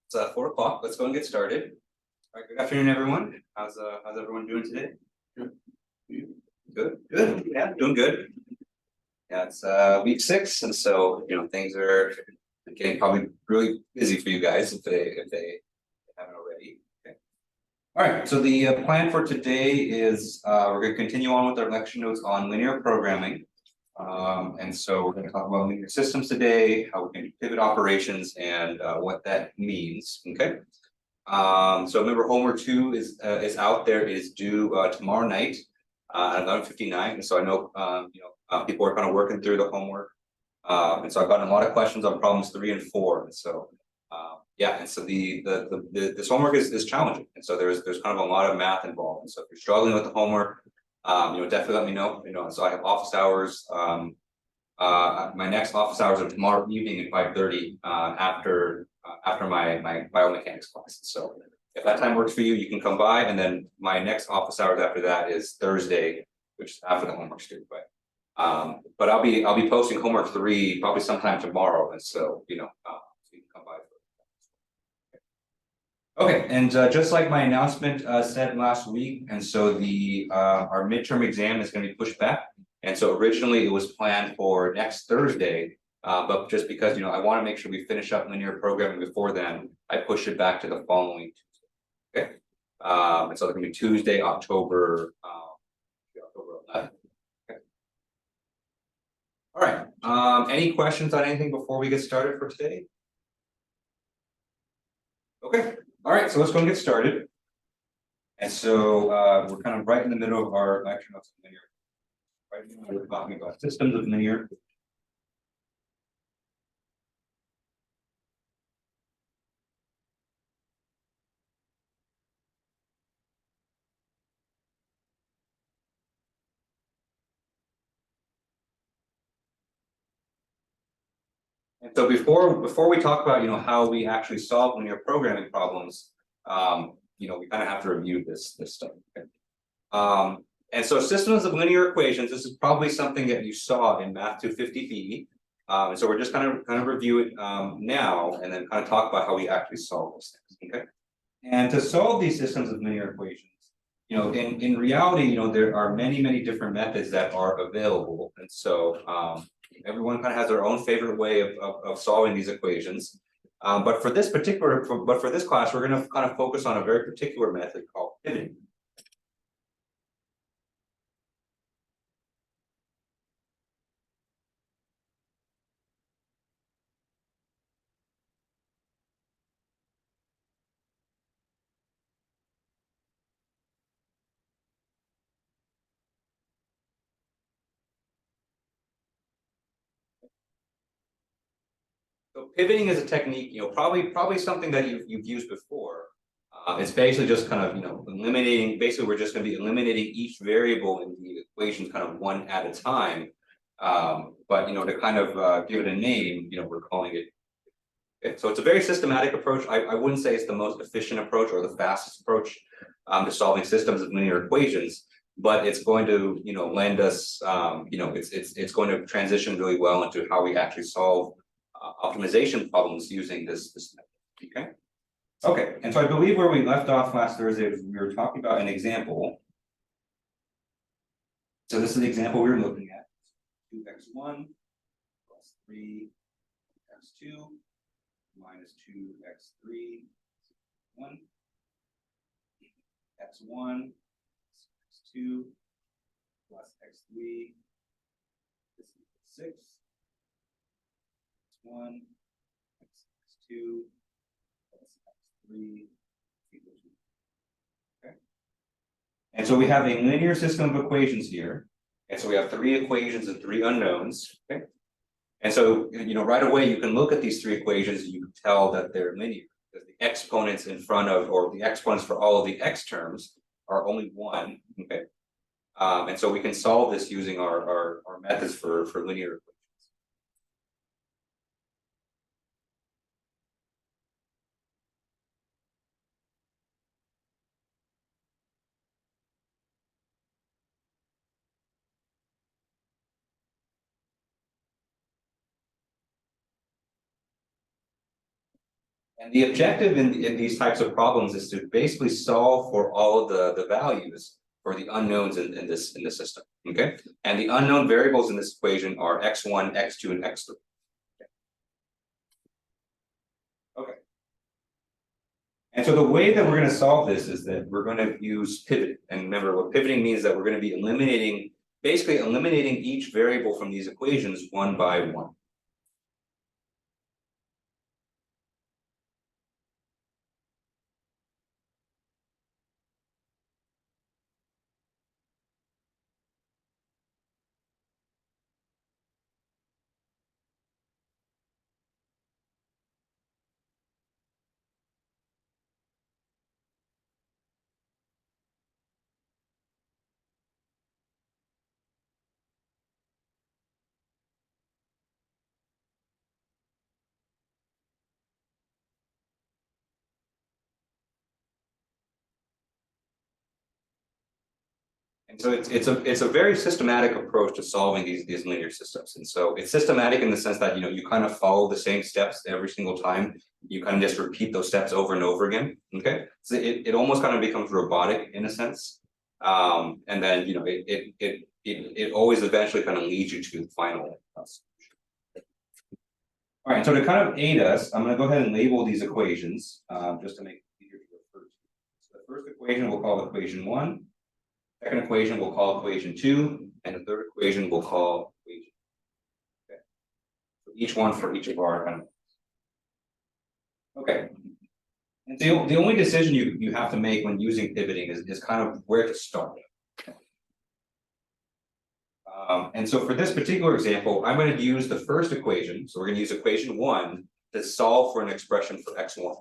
It's 4 o'clock. Let's go and get started. All right, good afternoon, everyone. How's everyone doing today? Good. Yeah, doing good. Yeah, it's week 6, and so things are getting probably really busy for you guys if they haven't already. Okay. All right. So the plan for today is we're going to continue on with our lecture notes on linear programming. And so we're going to talk about linear systems today, how we can do pivot operations, and what that means. Okay. So remember, homework 2 is out there. It is due tomorrow night at 11:59. And so I know people are kind of working through the homework, and so I've gotten a lot of questions on problems 3 and 4. And so yeah, and so this homework is challenging, and so there's kind of a lot of math involved. And so if you're struggling with the homework, definitely let me know. So I have office hours. My next office hours are tomorrow evening at 5:30 after my biomechanics class. So if that time works for you, you can come by, and then my next office hours after that is Thursday, which is after the homework's due. But I'll be posting homework 3 probably sometime tomorrow, and so so you can come by. Okay, and just like my announcement said last week, and so our midterm exam is going to be pushed back. And so originally it was planned for next Thursday, but just because I want to make sure we finish up linear programming before then, I pushed it back to the following Tuesday. Okay, and so it's going to be Tuesday, October 11th. Okay. All right. Any questions on anything before we get started for today? Okay. All right. So let's go and get started. And so we're kind of right in the middle of our lecture notes on linear. Right now we're talking about systems of linear. And so before we talk about how we actually solve linear programming problems, we kind of have to review this stuff. Okay? And so systems of linear equations, this is probably something that you saw in Math 250B. And so we're just kind of review it now, and then kind of talk about how we actually solve those things. Okay. And to solve these systems of linear equations, in reality, there are many different methods that are available, and so everyone kind of has their own favorite way of solving these equations. But for this class, we're going to kind of focus on a very particular method called pivoting. So pivoting is a technique, probably something that you've used before. It's basically just kind of, eliminating. Basically, we're just going to be eliminating each variable in the equations kind of one at a time. But to kind of give it a name, we're calling it. Okay, so it's a very systematic approach. I wouldn't say it's the most efficient approach or the fastest approach to solving systems of linear equations, but it's going to, lend us, it's going to transition really well into how we actually solve optimization problems using this method. Okay, and so I believe where we left off last Thursday was we were talking about an example. So this is the example we were looking at. 2x1 plus 3x2 minus 2x3 1 x1 x2 plus x3 this is 6 x1 x2 plus x3 equals 2. Okay. And so we have a linear system of equations here. And so we have 3 equations and 3 unknowns. Okay. And so, right away you can look at these 3 equations and you can tell that they're linear because the exponents in front of, or the exponents for all of the x terms are only 1. Okay. And so we can solve this using our methods for linear equations. And the objective in these types of problems is to basically solve for all of the values for the unknowns in the system, okay? And the unknown variables in this equation are x1, x2, and x3. Okay. And so the way that we're going to solve this is that we're going to use pivoting. And remember, what pivoting means that we're going to be basically eliminating each variable from these equations one by one. And so it's a very systematic approach to solving these linear systems. And so it's systematic in the sense that you kind of follow the same steps every single time. You kind of just repeat those steps over and over again. Okay, so it almost kind of becomes robotic in a sense. And then it always eventually kind of leads you to the final solution. All right, so to kind of aid us, I'm going to go ahead and label these equations just to make it easier to refer to. So the first equation we'll call equation 1. Second equation we'll call equation 2, and the third equation we'll call equation. Okay. So each one for each of our kind of. Okay. And the only decision you have to make when using pivoting is kind of where to start. And so for this particular example, I'm going to use the first equation. So we're going to use equation 1 to solve for an expression for x1.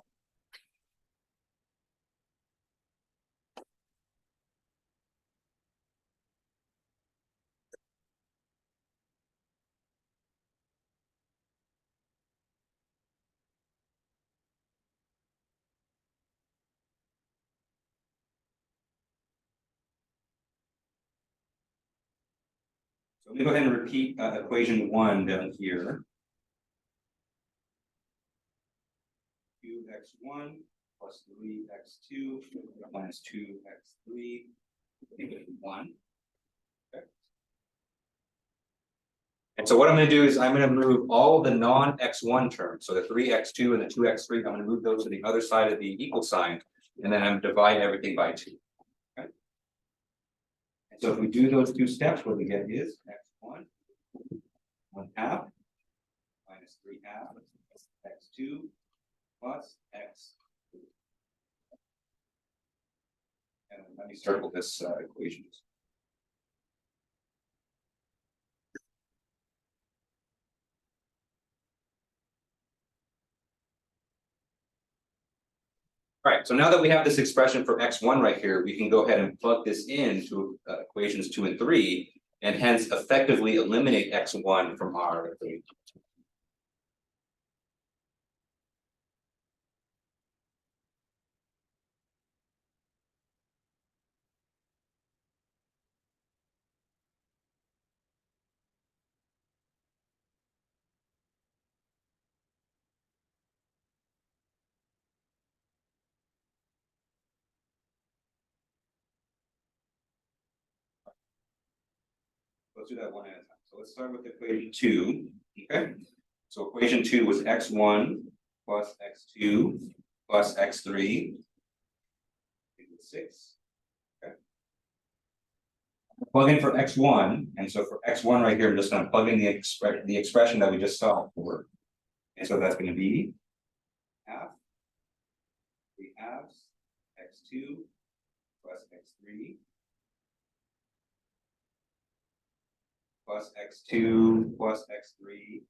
So let me go ahead and repeat equation 1 down here. 2x1 plus 3x2 minus 2x3 equal to 1. Okay. And so what I'm going to do is I'm going to move all of the non-x1 terms, so the 3x2 and the 2x3, I'm going to move those to the other side of the equal sign, and then I'm going to divide everything by 2. Okay. And so if we do those two steps, what we get is x1, 1 half, minus 3 half, x2, plus x. And let me circle this equation. All right, so now that we have this expression for x1 right here, we can go ahead and plug this into equations 2 and 3, and hence effectively eliminate x1 from our equation. Let's do that one at a time. So let's start with equation 2. Okay. So equation 2 was x1 plus x2 plus x3 equals 6. Okay. Plug in for x1, and so for x1 right here, I'm just going to plug in the expression that we just saw for. And so that's going to be half 3 halves x2 plus x3 plus x2 plus x3 is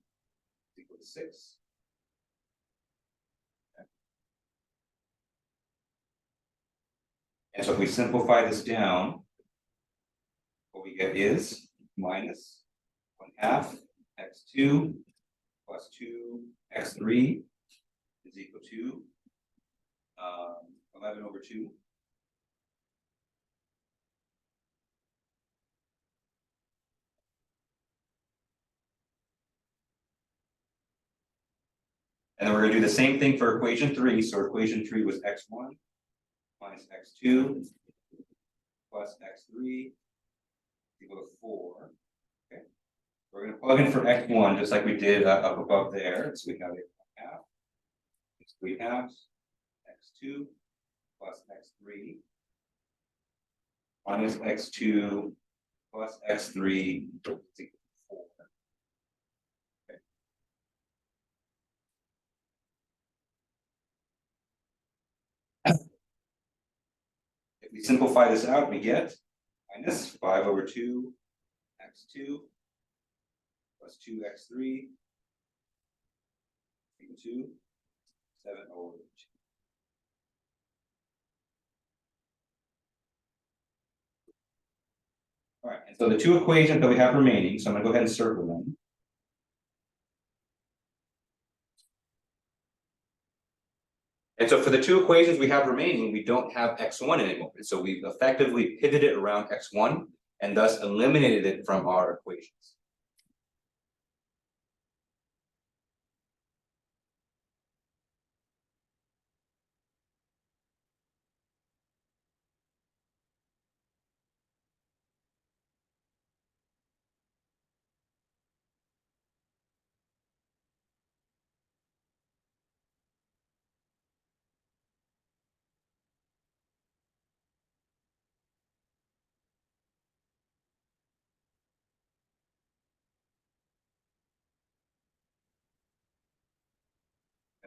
equal to 6. Okay. And so if we simplify this down, what we get is minus 1 half x2 plus 2 x3 is equal to 11 over 2. And then we're gonna do the same thing for equation 3. So equation 3 was x1 minus x2 plus x3 equal to 4. Okay. We're gonna plug in for x1 just like we did up above there. So we have a half. We have x2 plus x3 minus x2 plus x3 is equal to 4. Okay. If we simplify this out, we get minus 5 over 2 x2 plus 2x3 equal to 7 over 2. All right, and so the two equations that we have remaining, so I'm gonna go ahead and circle them. And so for the two equations we have remaining, we don't have x1 anymore. And so we've effectively pivoted around x1 and thus eliminated it from our equations.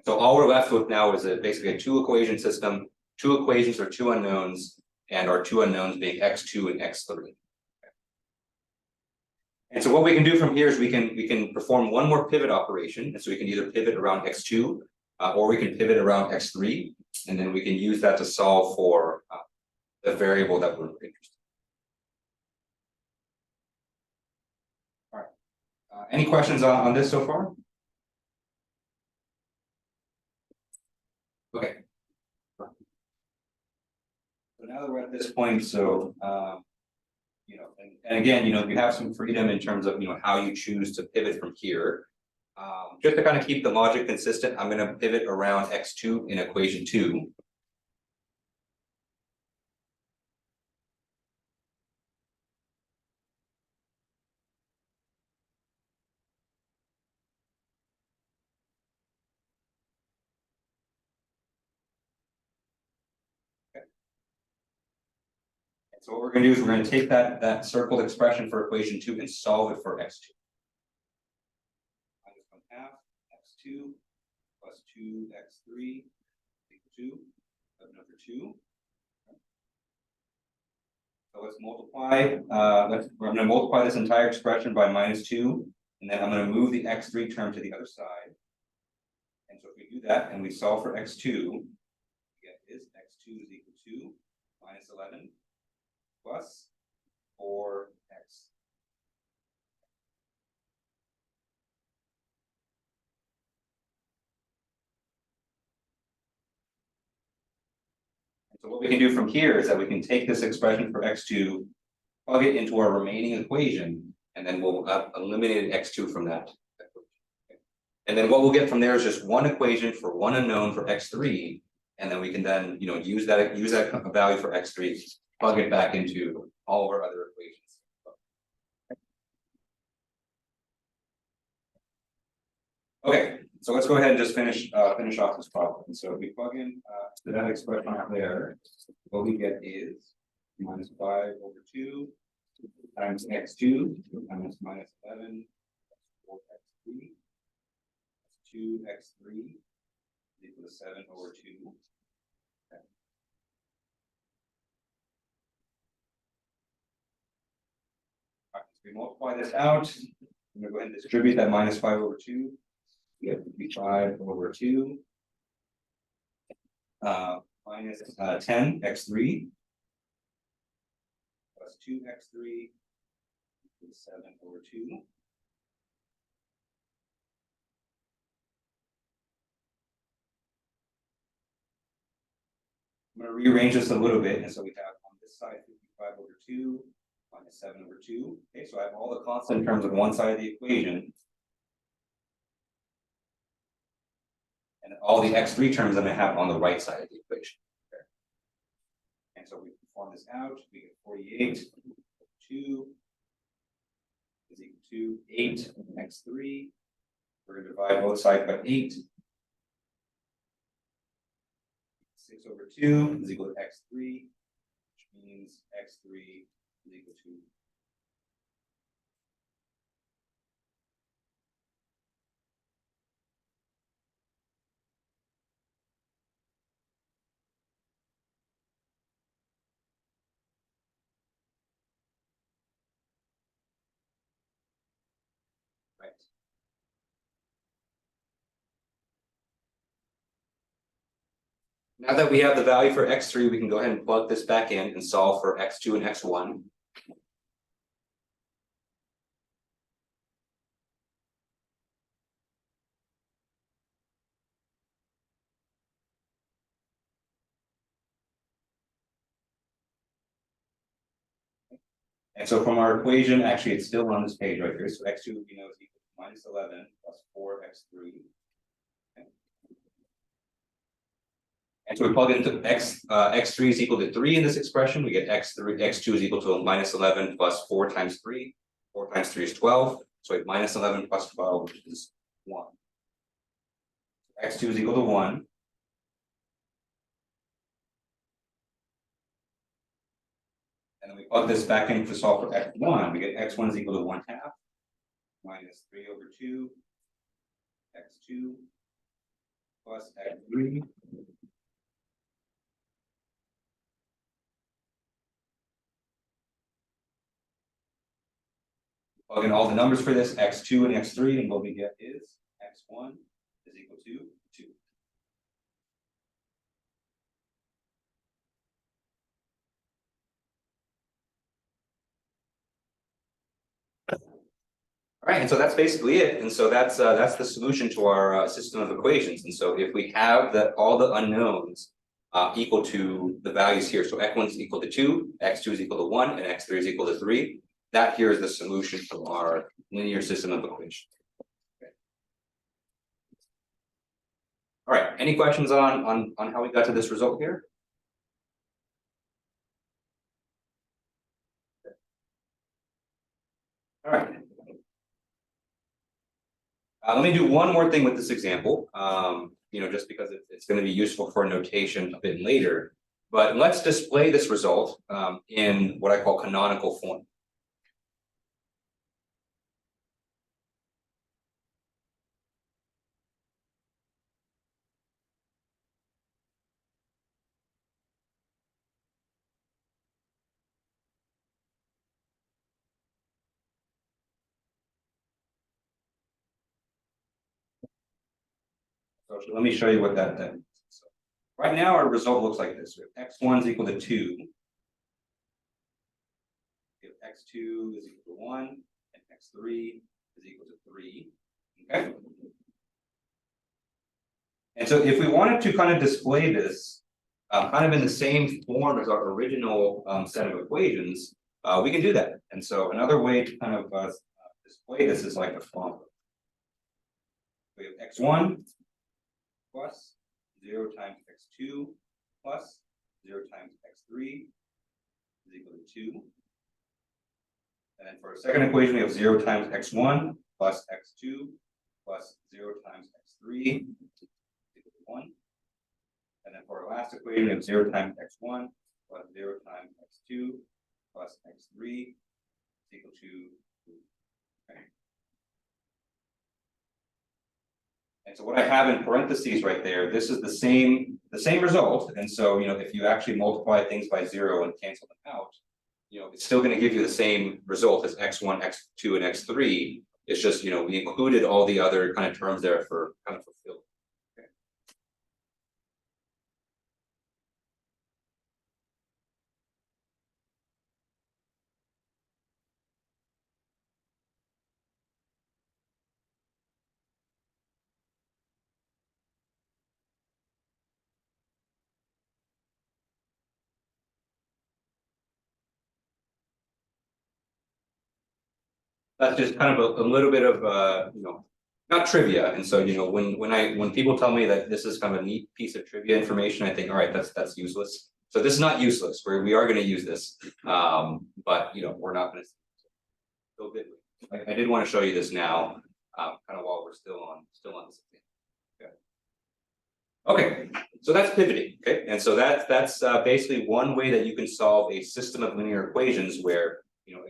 So all we're left with now is basically a two equation system, two equations or two unknowns, and our two unknowns being x2 and x3. And so what we can do from here is we can perform one more pivot operation, and so we can either pivot around x2 or we can pivot around x3, and then we can use that to solve for the variable that we're interested in. All right. Any questions on this so far? Okay. So now that we're at this point, so you know, and again, you know, you have some freedom in terms of, you know, how you choose to pivot from here. Just to kind of keep the logic consistent, I'm going to pivot around x2 in equation 2. So what we're going to do is we're going to take that circled expression for equation 2 and solve it for x2. Minus 1/2 x2 plus 2x3 equal to number 2. So let's multiply. We're going to multiply this entire expression by -2, and then I'm going to move the x3 term to the other side. And so if we do that and we solve for x2, we get this x2 is equal to minus 11 plus 4x. And so what we can do from here is that we can take this expression for x2, plug it into our remaining equation, and then we'll eliminate x2 from that. And then what we'll get from there is just one equation for one unknown for x3, and then we can then, you know, use that value for x3, plug it back into all of our other equations. Okay, so let's go ahead and just finish off this problem. So if we plug in to that expression out there, what we get is minus 5 over 2 times x2 times minus 11 plus 4x3 2x3 equal to 7 over 2. Okay. All right, so we multiply this out. I'm going to go ahead and distribute that minus 5 over 2. We have 5 over 2 minus 10 x3 plus 2x3 equals 7 over 2. I'm going to rearrange this a little bit, and so we have on this side 55 over 2 minus 7 over 2. Okay, so I have all the constant terms on one side of the equation. And all the x3 terms I'm going to have on the right side of the equation. Okay. And so we perform this out, we get 48, 2 is equal to 8 x3. We're going to divide both sides by 8. 6 over 2 is equal to x3, which means x3 is equal to right. Now that we have the value for x3, we can go ahead and plug this back in and solve for x2 and x1. And so from our equation, actually, it's still on this page right here. So x2 we know is equal to minus 11 plus 4x3. Okay. And so we plug into x3 is equal to 3 in this expression. We get x2 is equal to minus 11 plus 4 times 3. 4 times 3 is 12. So we have minus 11 plus 12, which is 1. x2 is equal to 1. And then we plug this back in to solve for x1. We get x1 is equal to 1/2 minus 3 over 2 x2 plus x3. Plug in all the numbers for this, x2 and x3, and what we get is x1 is equal to 2. All right, and so that's basically it. And so that's the solution to our system of equations. And so if we have all the unknowns equal to the values here, so x1 is equal to 2, x2 is equal to 1, and x3 is equal to 3, that here is the solution to our linear system of equations. Okay. All right, any questions on how we got to this result here? All right. Let me do one more thing with this example, just because it's going to be useful for notation a bit later. But let's display this result in what I call canonical form. So let me show you what that means. So right now, our result looks like this. We have x1 is equal to 2. We have x2 is equal to 1, and x3 is equal to 3. Okay. And so if we wanted to kind of display this kind of in the same form as our original set of equations, we can do that. And so another way to kind of display this is like the following. We have x1 plus 0 times x2 plus 0 times x3 is equal to 2. And then for our second equation, we have 0 times x1 plus x2 plus 0 times x3 is equal to 1. And then for our last equation, we have 0 times x1 plus 0 times x2 plus x3 is equal to 2. Okay. And so what I have in parentheses right there, this is the same result. And so, if you actually multiply things by 0 and cancel them out, it's still going to give you the same result as x1, x2, and x3. It's just, we included all the other kind of terms there for kind of fulfill. Okay. That's just kind of a little bit of not trivia. And so, when people tell me that this is kind of a neat piece of trivia information, I think, all right, that's useless. So this is not useless. We are going to use this, but we're not going to. So I did want to show you this now, kind of while we're still on this. Okay, so that's pivoting. Okay, and so that's basically one way that you can solve a system of linear equations where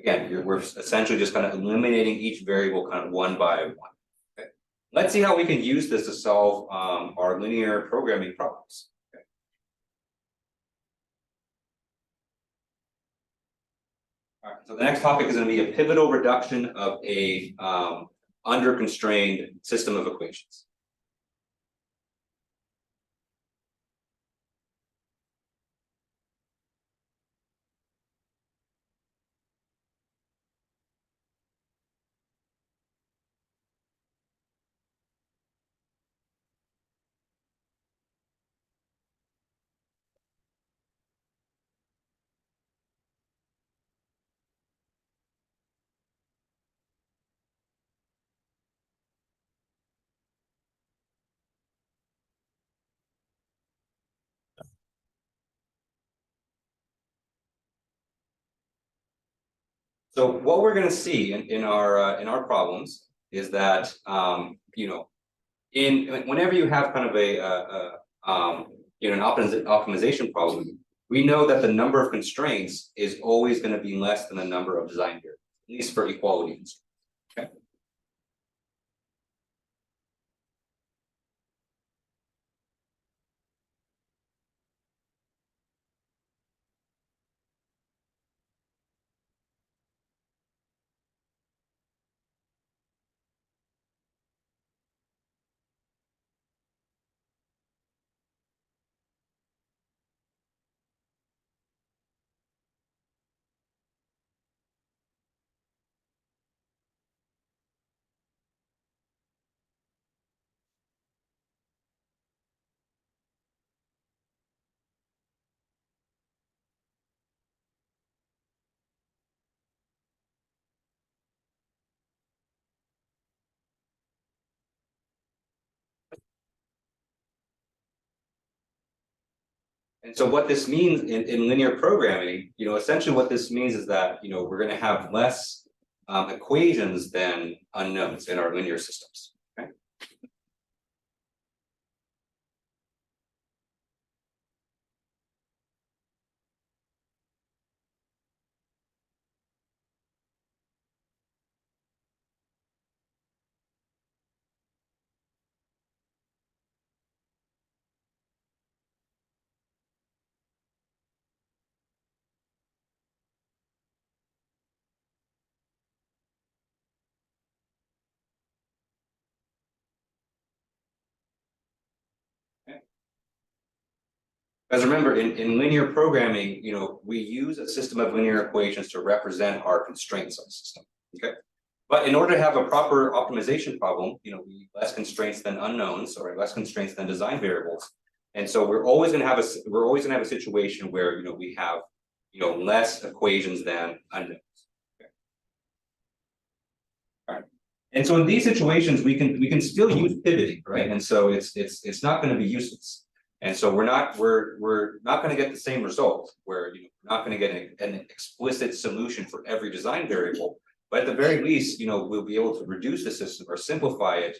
again we're essentially just kind of eliminating each variable kind of one by one. Okay, let's see how we can use this to solve our linear programming problems. Okay. All right, so the next topic is going to be a pivotal reduction of a under constrained system of equations. So what we're going to see in our problems is that whenever you have kind of an optimization problem, we know that the number of constraints is always going to be less than the number of design variables, at least for equality constraints. Okay. And so what this means in linear programming, essentially what this means is that, we're going to have less equations than unknowns in our linear systems. Okay. Because remember, in linear programming, we use a system of linear equations to represent our constraints on the system. Okay. But in order to have a proper optimization problem, we need less constraints than unknowns or less constraints than design variables. And so we're always going to have a situation where we have less equations than unknowns. Okay. All right. And so in these situations, we can still use pivoting, right? And so it's not going to be useless. And so we're not going to get the same result where we're not going to get an explicit solution for every design variable, but at the very least, we'll be able to reduce the system or simplify it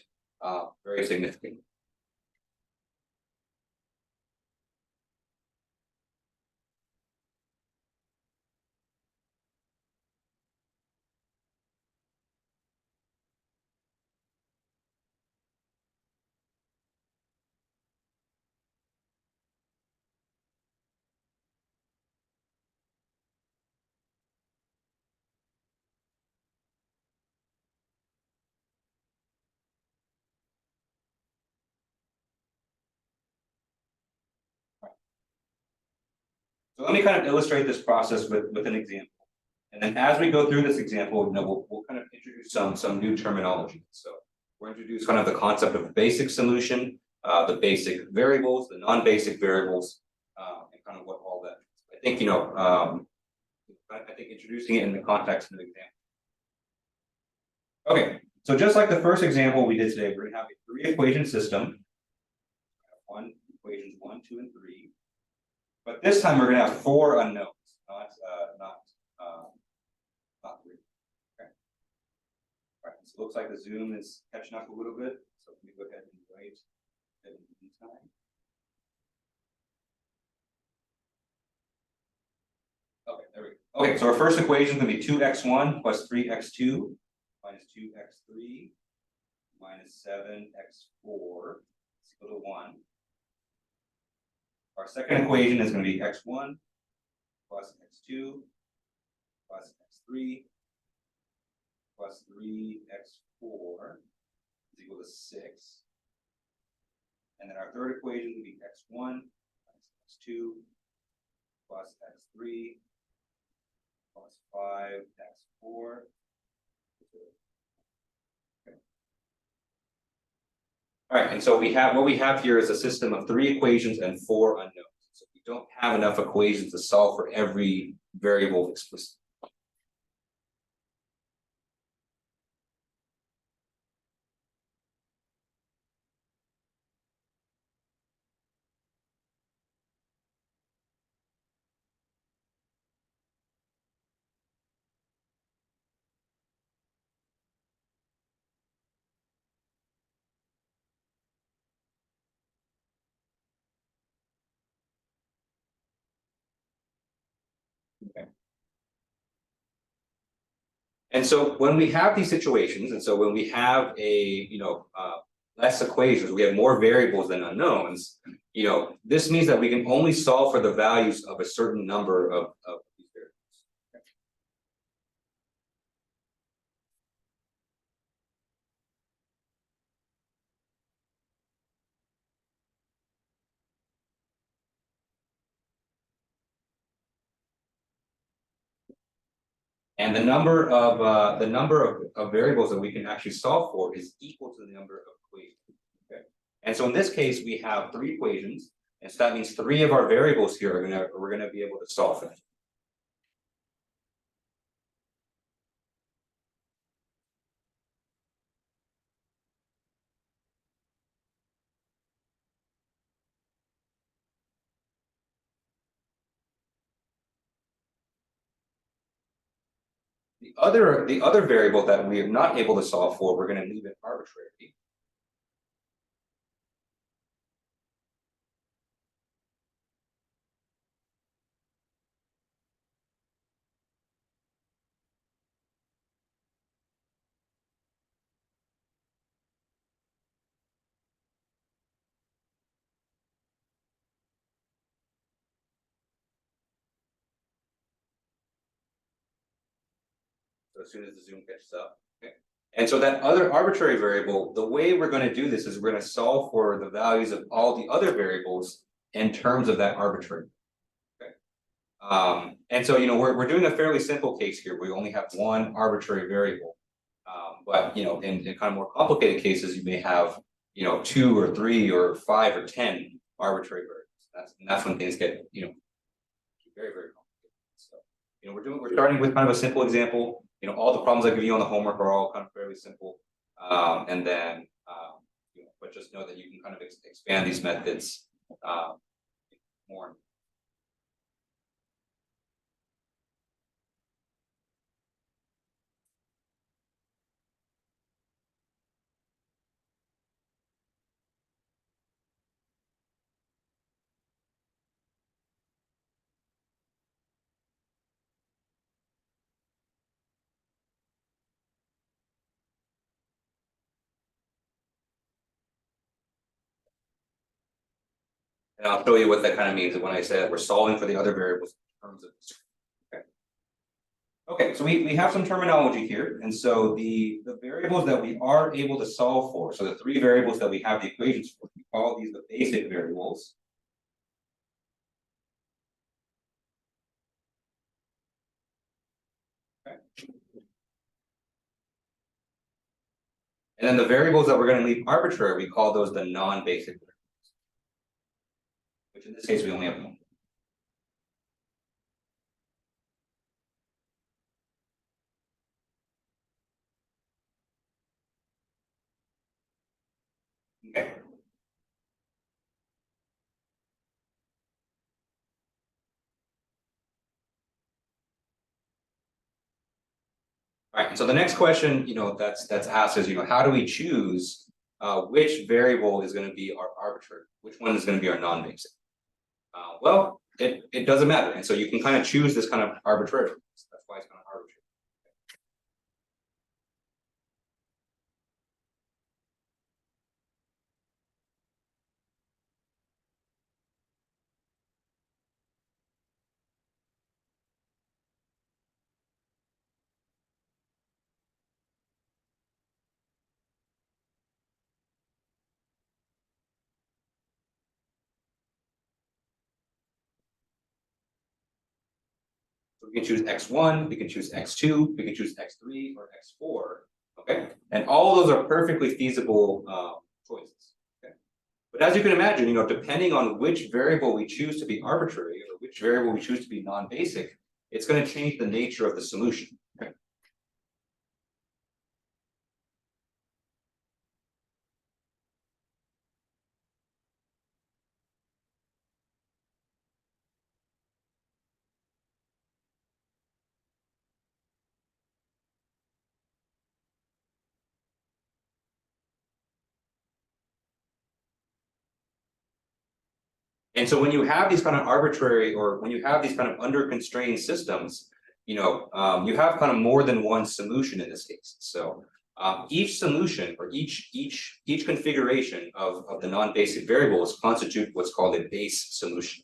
very significantly. So let me kind of illustrate this process with an example. And then as we go through this example, we'll kind of introduce some new terminology. So we'll introduce kind of the concept of basic solution, the basic variables, the non-basic variables, and kind of what all that is. I think I think introducing it in the context of an example. Okay, So just like the first example we did today, we're gonna have a 3-equation system. Equations 1, 2, and 3. But this time we're gonna have 4 unknowns, not 3. Okay. All right, so it looks like the Zoom is catching up a little bit. So let me go ahead and wait in the meantime. Okay, there we go. Okay, so our first equation is gonna be 2x1 plus 3x2 minus 2x3 minus 7x4 is equal to 1. Our second equation is going to be x1 plus x2 plus x3 plus 3x4 is equal to 6. And then our third equation will be x1 plus x2 plus x3 plus 5x4. Okay. All right, and so what we have here is a system of 3 equations and 4 unknowns. So we don't have enough equations to solve for every variable explicitly. Okay. And so when we have these situations, and so when we have less equations, we have more variables than unknowns, this means that we can only solve for the values of a certain number of these variables. And the number of variables that we can actually solve for is equal to the number of equations. Okay. And so in this case, we have 3 equations, and so that means 3 of our variables here we're gonna be able to solve it. The other variable that we are not able to solve for, we're going to leave it arbitrary. So as soon as the Zoom catches up. Okay. And so that other arbitrary variable, the way we're going to do this is we're going to solve for the values of all the other variables in terms of that arbitrary. Okay. And so we're doing a fairly simple case here. We only have one arbitrary variable. But in kind of more complicated cases, you may have 2 or 3 or 5 or 10 arbitrary variables. That's when things get very, very complicated. So we're starting with kind of a simple example. All the problems I give you on the homework are all kind of fairly simple. And then but just know that you can kind of expand these methods more. And I'll show you what that kind of means when I said we're solving for the other variables in terms of. Okay, so we have some terminology here. And so the variables that we are able to solve for, so the 3 variables that we have the equations for, we call these the basic variables. Okay. And then the variables that we're going to leave arbitrary, we call those the non-basic variables, which in this case we only have 1. Okay. All right, so the next question, that's asked is, how do we choose which variable is going to be our arbitrary, which one is going to be our non-basic? Well, it doesn't matter, and so you can kind of choose this kind of arbitrary. That's why it's kind of arbitrary. So we can choose x1, we can choose x2, we can choose x3 or x4. Okay, and all those are perfectly feasible choices. Okay, but as you can imagine, depending on which variable we choose to be arbitrary or which variable we choose to be non-basic, it's going to change the nature of the solution. Okay. And so when you have these kind of arbitrary or when you have these kind of under constrained systems, you have kind of more than one solution in this case. So each solution or each configuration of the non-basic variables constitute what's called a base solution.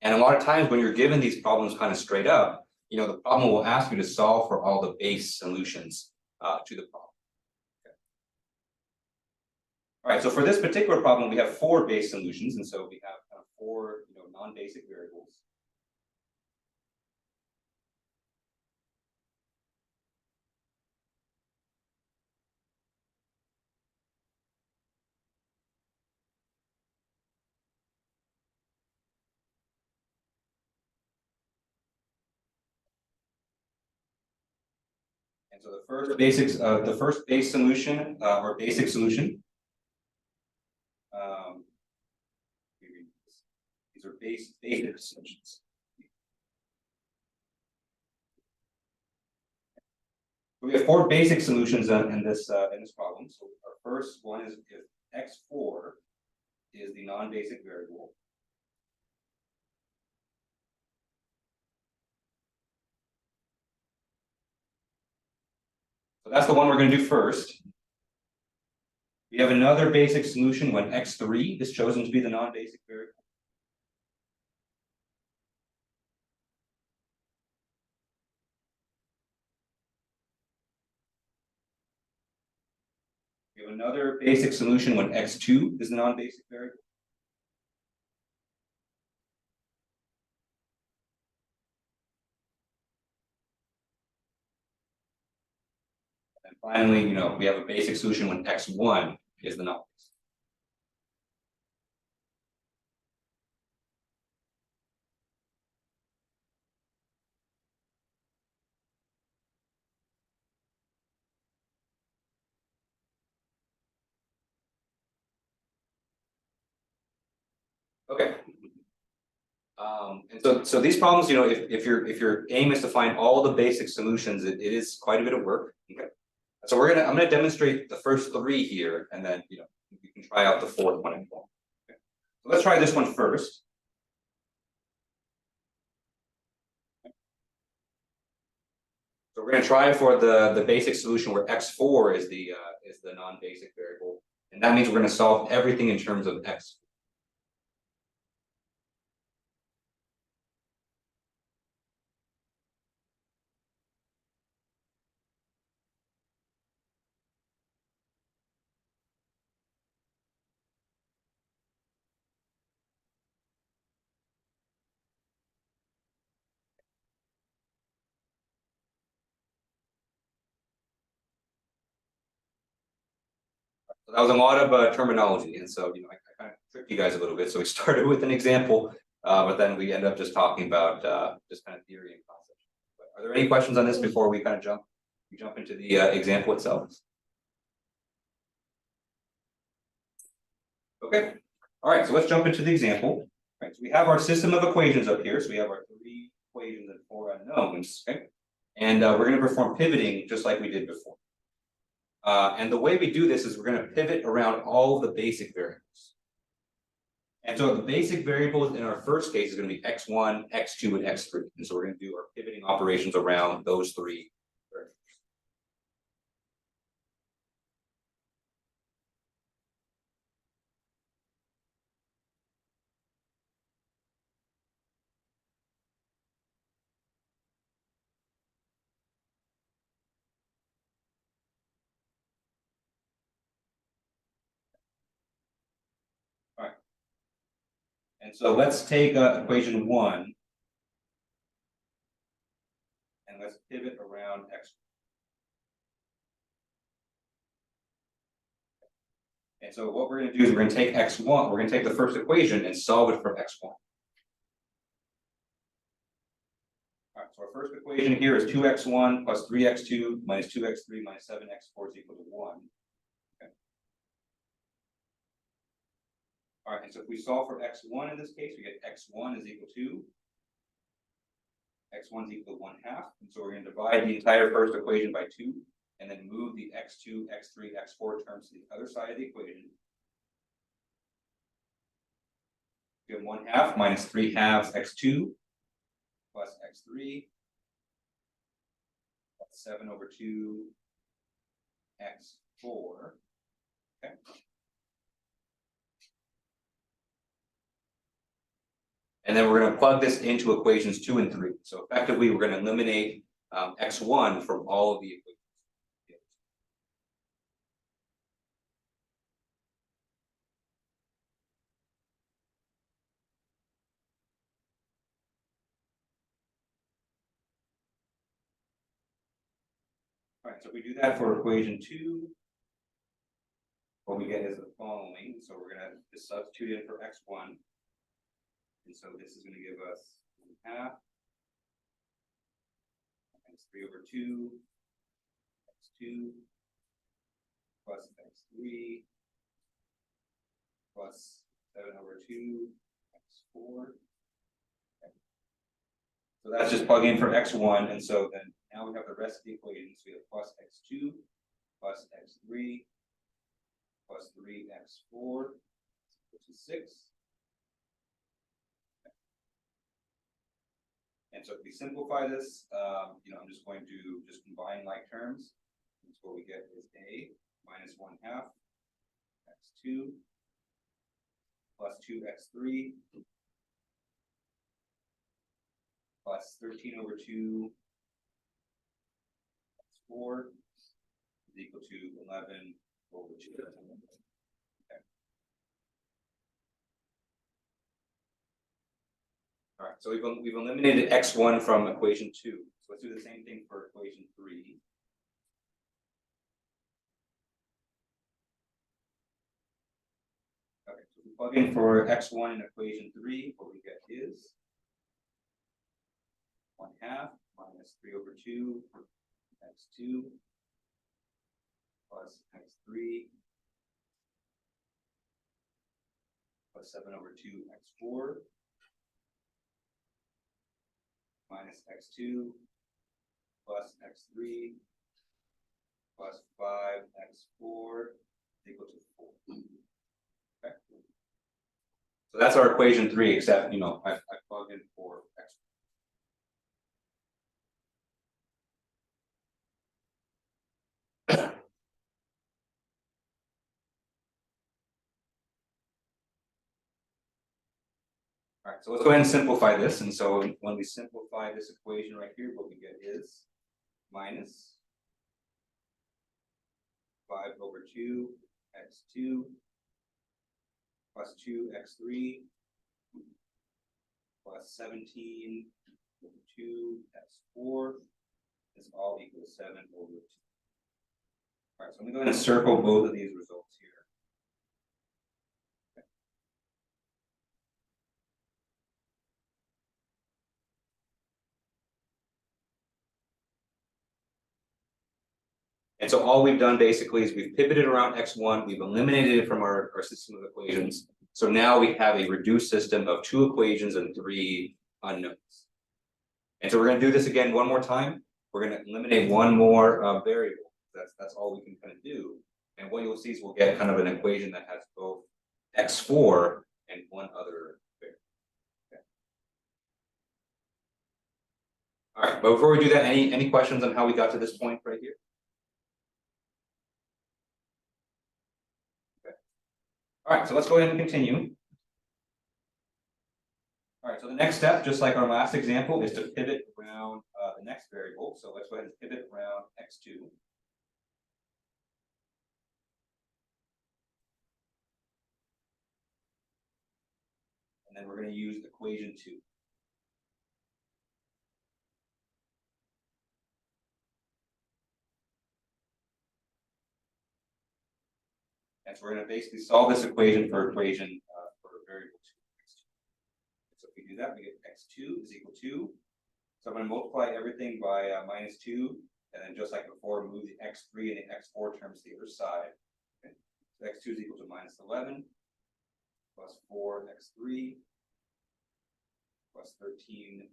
And a lot of times when you're given these problems kind of straight up, the problem will ask you to solve for all the base solutions to the problem. Okay. All right, so for this particular problem, we have four base solutions, and so we have kind of four non-basic variables. And so the first base solution or basic solution. Um, these are basic solutions. We have four basic solutions in this problem. So our first one is if x4 is the non-basic variable. So that's the one we're going to do first. We have another basic solution when x3 is chosen to be the non-basic variable. We have another basic solution when x2 is the non-basic variable. And finally, we have a basic solution when x1 is the non-basic. Okay. And so these problems, if your aim is to find all the basic solutions, it is quite a bit of work. Okay. So I'm gonna demonstrate the first three here, and then you can try out the fourth one as well. Okay. So let's try this one first. So we're gonna try for the basic solution where x4 is the non-basic variable, and that means we're gonna solve everything in terms of x. So that was a lot of terminology, and so I kind of tricked you guys a little bit. So we started with an example, but then we ended up just talking about just kind of theory and concept. But are there any questions on this before we kind of jump into the example itself? Okay. All right. So let's jump into the example. All right. So we have our system of equations up here. So we have our 3 equations and 4 unknowns. Okay. And we're going to perform pivoting just like we did before. And the way we do this is we're going to pivot around all the basic variables. And so the basic variables in our first case is going to be x1, x2, and x3. And so we're going to do our pivoting operations around those 3 variables. All right. And so let's take equation 1 and let's pivot around x. And so what we're going to do is we're going to take x1, we're going to take the first equation and solve it from x1. All right, so our first equation here is 2x1 plus 3x2 minus 2x3 minus 7x4 is equal to 1. Okay. All right, and so if we solve for x1 in this case, we get x1 is equal to x1 is equal to 1/2. And so we're going to divide the entire first equation by 2 and then move the x2, x3, x4 terms to the other side of the equation. We have 1/2 minus 3/2 x2 plus x3 plus 7/2 x4. Okay. And then we're going to plug this into equations 2 and 3. So effectively, we're going to eliminate x1 from all of the equations. All right, so if we do that for equation 2, what we get is the following. So we're going to just substitute in for x1. And so this is going to give us 1/2 minus 3/2 x2 plus x3 plus 7/2 x4. Okay. So that's just plug in for x1, and so then now we have the rest of the equations. We have plus x2 plus x3 plus 3x4, which is 6. And so if we simplify this, I'm just going to just combine like terms. And so what we get is a minus 1/2 x2 plus 2x3 plus 13/2 x4 is equal to 11/2. Okay. All right, so we've eliminated x1 from equation 2. So let's do the same thing for equation 3. Okay, so we plug in for x1 in equation 3, what we get is 1/2 minus 3/2 x2 plus x3 plus 7/2 x4 minus x2 plus x3 plus 5x4 equal to 4. Okay. So that's our equation 3, except I plugged in for x. All right, so let's go ahead and simplify this. And so when we simplify this equation right here, what we get is minus 5/2 x2 plus 2x3 plus 17/2 x4 is all equal to 7/2. All right, so I'm going to go ahead and circle both of these results here. And so all we've done basically is we've pivoted around x1, we've eliminated it from our system of equations. So now we have a reduced system of 2 equations and 3 unknowns. And so we're going to do this again one more time. We're going to eliminate one more variable. That's all we can kind of do. And what you'll see is we'll get kind of an equation that has both x4 and one other variable. Okay. All right, but before we do that, any questions on how we got to this point right here? Okay. All right, so let's go ahead and continue. All right, so the next step, just like our last example, is to pivot around the next variable. So let's go ahead and pivot around x2. And then we're going to use equation 2. And so we're going to basically solve this equation for variable 2. So if we do that, we get x2 is equal to. So I'm going to multiply everything by -2, and then just like before, move the x3 and the x4 terms to the other side. Okay. So x2 is equal to -11 plus 4x3 plus 13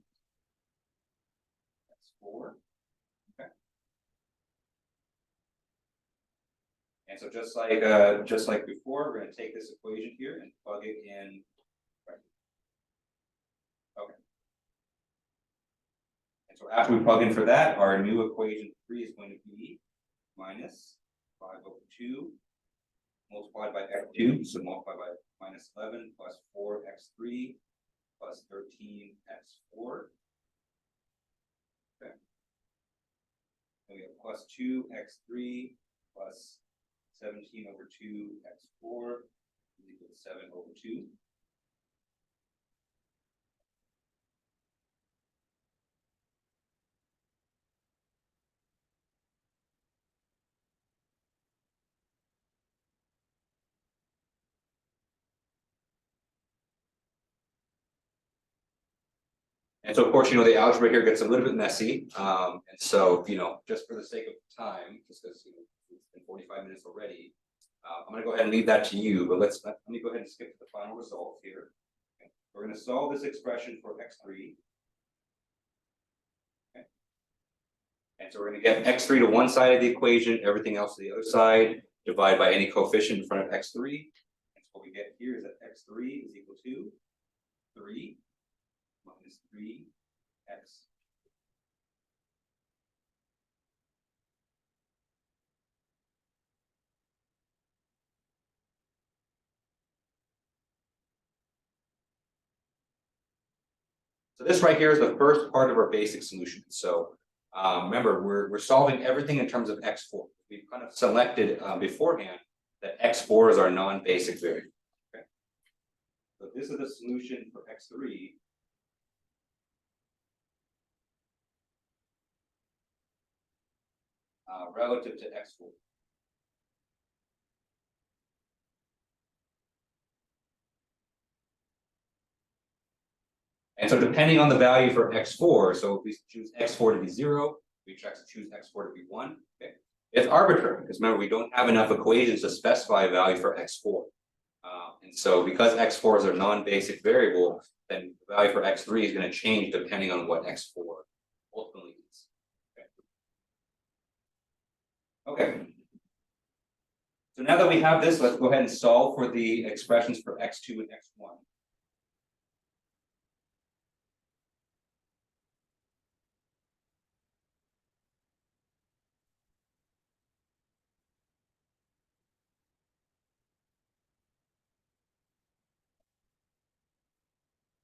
x4. Okay. And so just like before, we're going to take this equation here and plug it in. Right. Okay. And so after we plug in for that, our new equation 3 is going to be minus 5/2 multiplied by x2, so multiplied by -11 plus 4x3 plus 13x4. Okay. And we have plus 2x3 plus 17/2x4 is equal to 7/2. And so, of course, the algebra here gets a little bit messy. And so, just for the sake of time, just because it's been 45 minutes already, I'm going to go ahead and leave that to you. But let me go ahead and skip to the final result here. Okay. We're going to solve this expression for x3. Okay. And so we're going to get x3 to one side of the equation, everything else to the other side, divide by any coefficient in front of x3. And so what we get here is that x3 is equal to 3 minus 3x. So this right here is the first part of our basic solution. So remember, we're solving everything in terms of x4. We've kind of selected beforehand that x4 is our non-basic variable. Okay. So this is the solution for x3. Relative to x4. And so depending on the value for x4, so if we choose x4 to be 0, we choose x4 to be 1. Okay. It's arbitrary because remember, we don't have enough equations to specify a value for x4. And so because x4 is a non-basic variable, then the value for x3 is going to change depending on what x4 ultimately is. Okay. So now that we have this, let's go ahead and solve for the expressions for x2 and x1.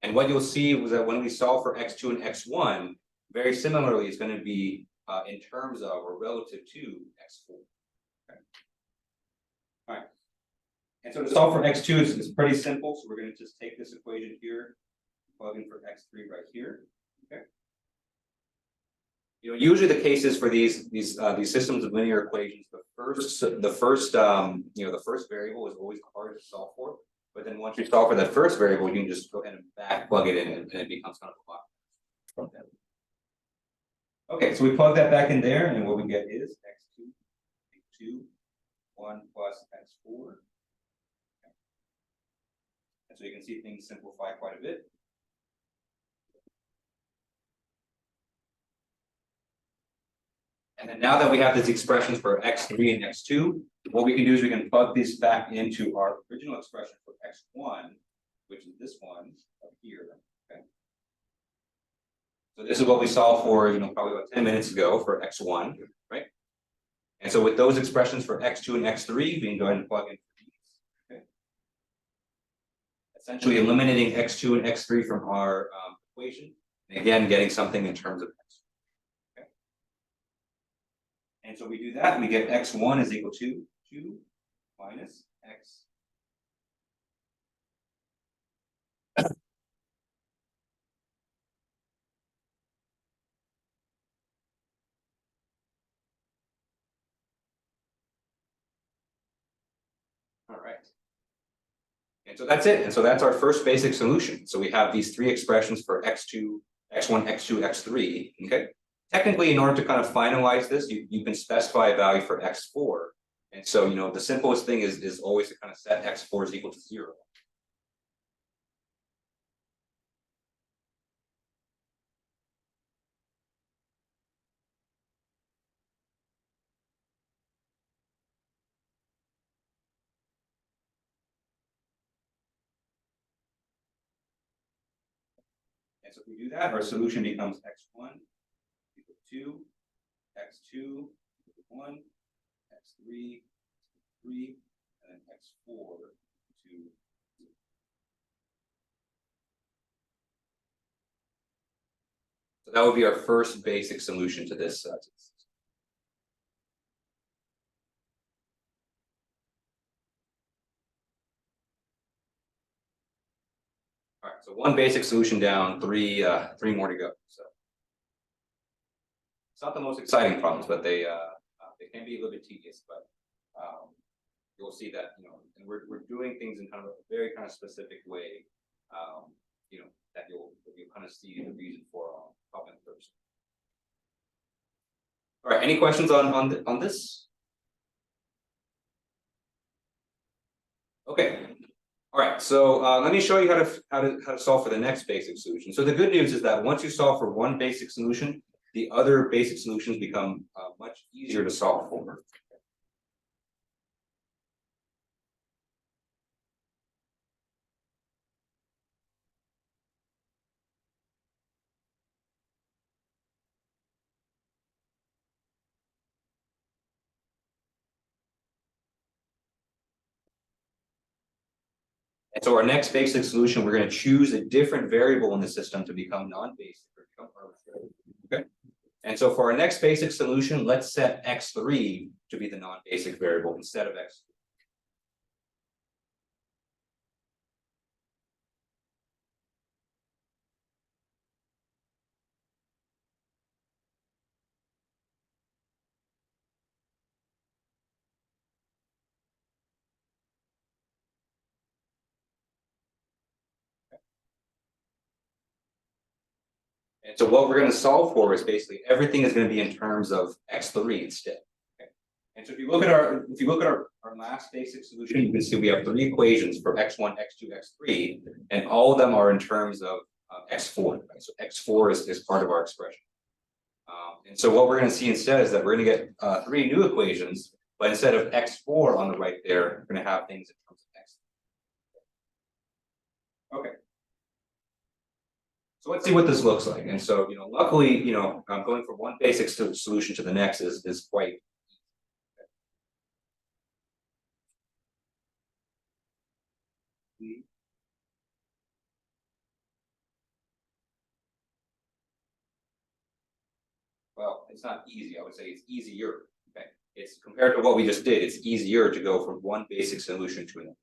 And what you'll see was that when we solve for x2 and x1, very similarly, it's going to be in terms of or relative to x4. Okay. All right. And so to solve for x2 is pretty simple. So we're going to just take this equation here, plug in for x3 right here. Okay. Usually the case is for these systems of linear equations, the first variable is always hard to solve for. But then once you solve for that first variable, you can just go ahead and back plug it in, and it becomes kind of a lot from that. Okay, so we plug that back in there, and what we get is x2 x2, 1 plus x4. And so you can see things simplify quite a bit. And then now that we have these expressions for x3 and x2, what we can do is we can plug these back into our original expression for x1, which is this one up here. Okay. So this is what we solved for, probably about 10 minutes ago for x1, right? And so with those expressions for x2 and x3, we can go ahead and plug in for these. Okay. Essentially eliminating x2 and x3 from our equation, and again getting something in terms of x. Okay. And so we do that, and we get x1 is equal to 2 minus x. All right. And so that's it. And so that's our first basic solution. So we have these three expressions for x2, x1, x2, x3. Okay. Technically, in order to kind of finalize this, you can specify a value for x4. And so, the simplest thing is always to kind of set x4 is equal to 0. And so if we do that, our solution becomes x1 equal to 2, x2 equal to 1, x3 3, and then x4 to 2. So that would be our first basic solution to this. All right, so one basic solution down, three more to go. So it's not the most exciting problems, but they can be a little bit tedious. But you'll see that and we're doing things in kind of a very kind of specific way. That you'll kind of see the reason for probably on Thursday. All right, any questions on this? Okay. All right, so let me show you how to solve for the next basic solution. So the good news is that once you solve for one basic solution, the other basic solutions become much easier to solve for. And so our next basic solution, we're going to choose a different variable in the system to become non-basic or become arbitrary. Okay. And so for our next basic solution, let's set x3 to be the non-basic variable instead of x. And so what we're going to solve for is basically everything is going to be in terms of x3 instead. Okay. And so if you look at our last basic solution, you can see we have three equations for x1, x2, x3, and all of them are in terms of x4. Right? So x4 is part of our expression. And so what we're going to see instead is that we're going to get three new equations, but instead of x4 on the right there, we're going to have things in terms of x. Okay. So let's see what this looks like. And so, luckily, going from one basic solution to the next is quite. Well, it's not easy. I would say it's easier. Okay. It's compared to what we just did. It's easier to go from one basic solution to another.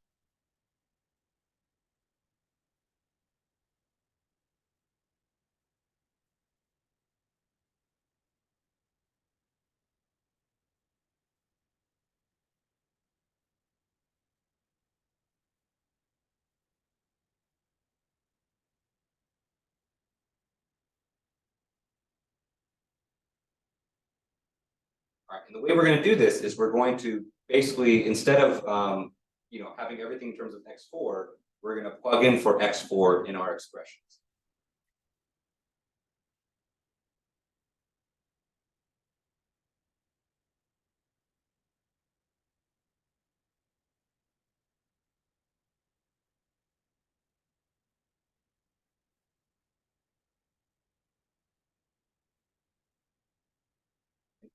All All right, and the way we're going to do this is we're going to basically, instead of having everything in terms of x4, we're going to plug in for x4 in our expressions.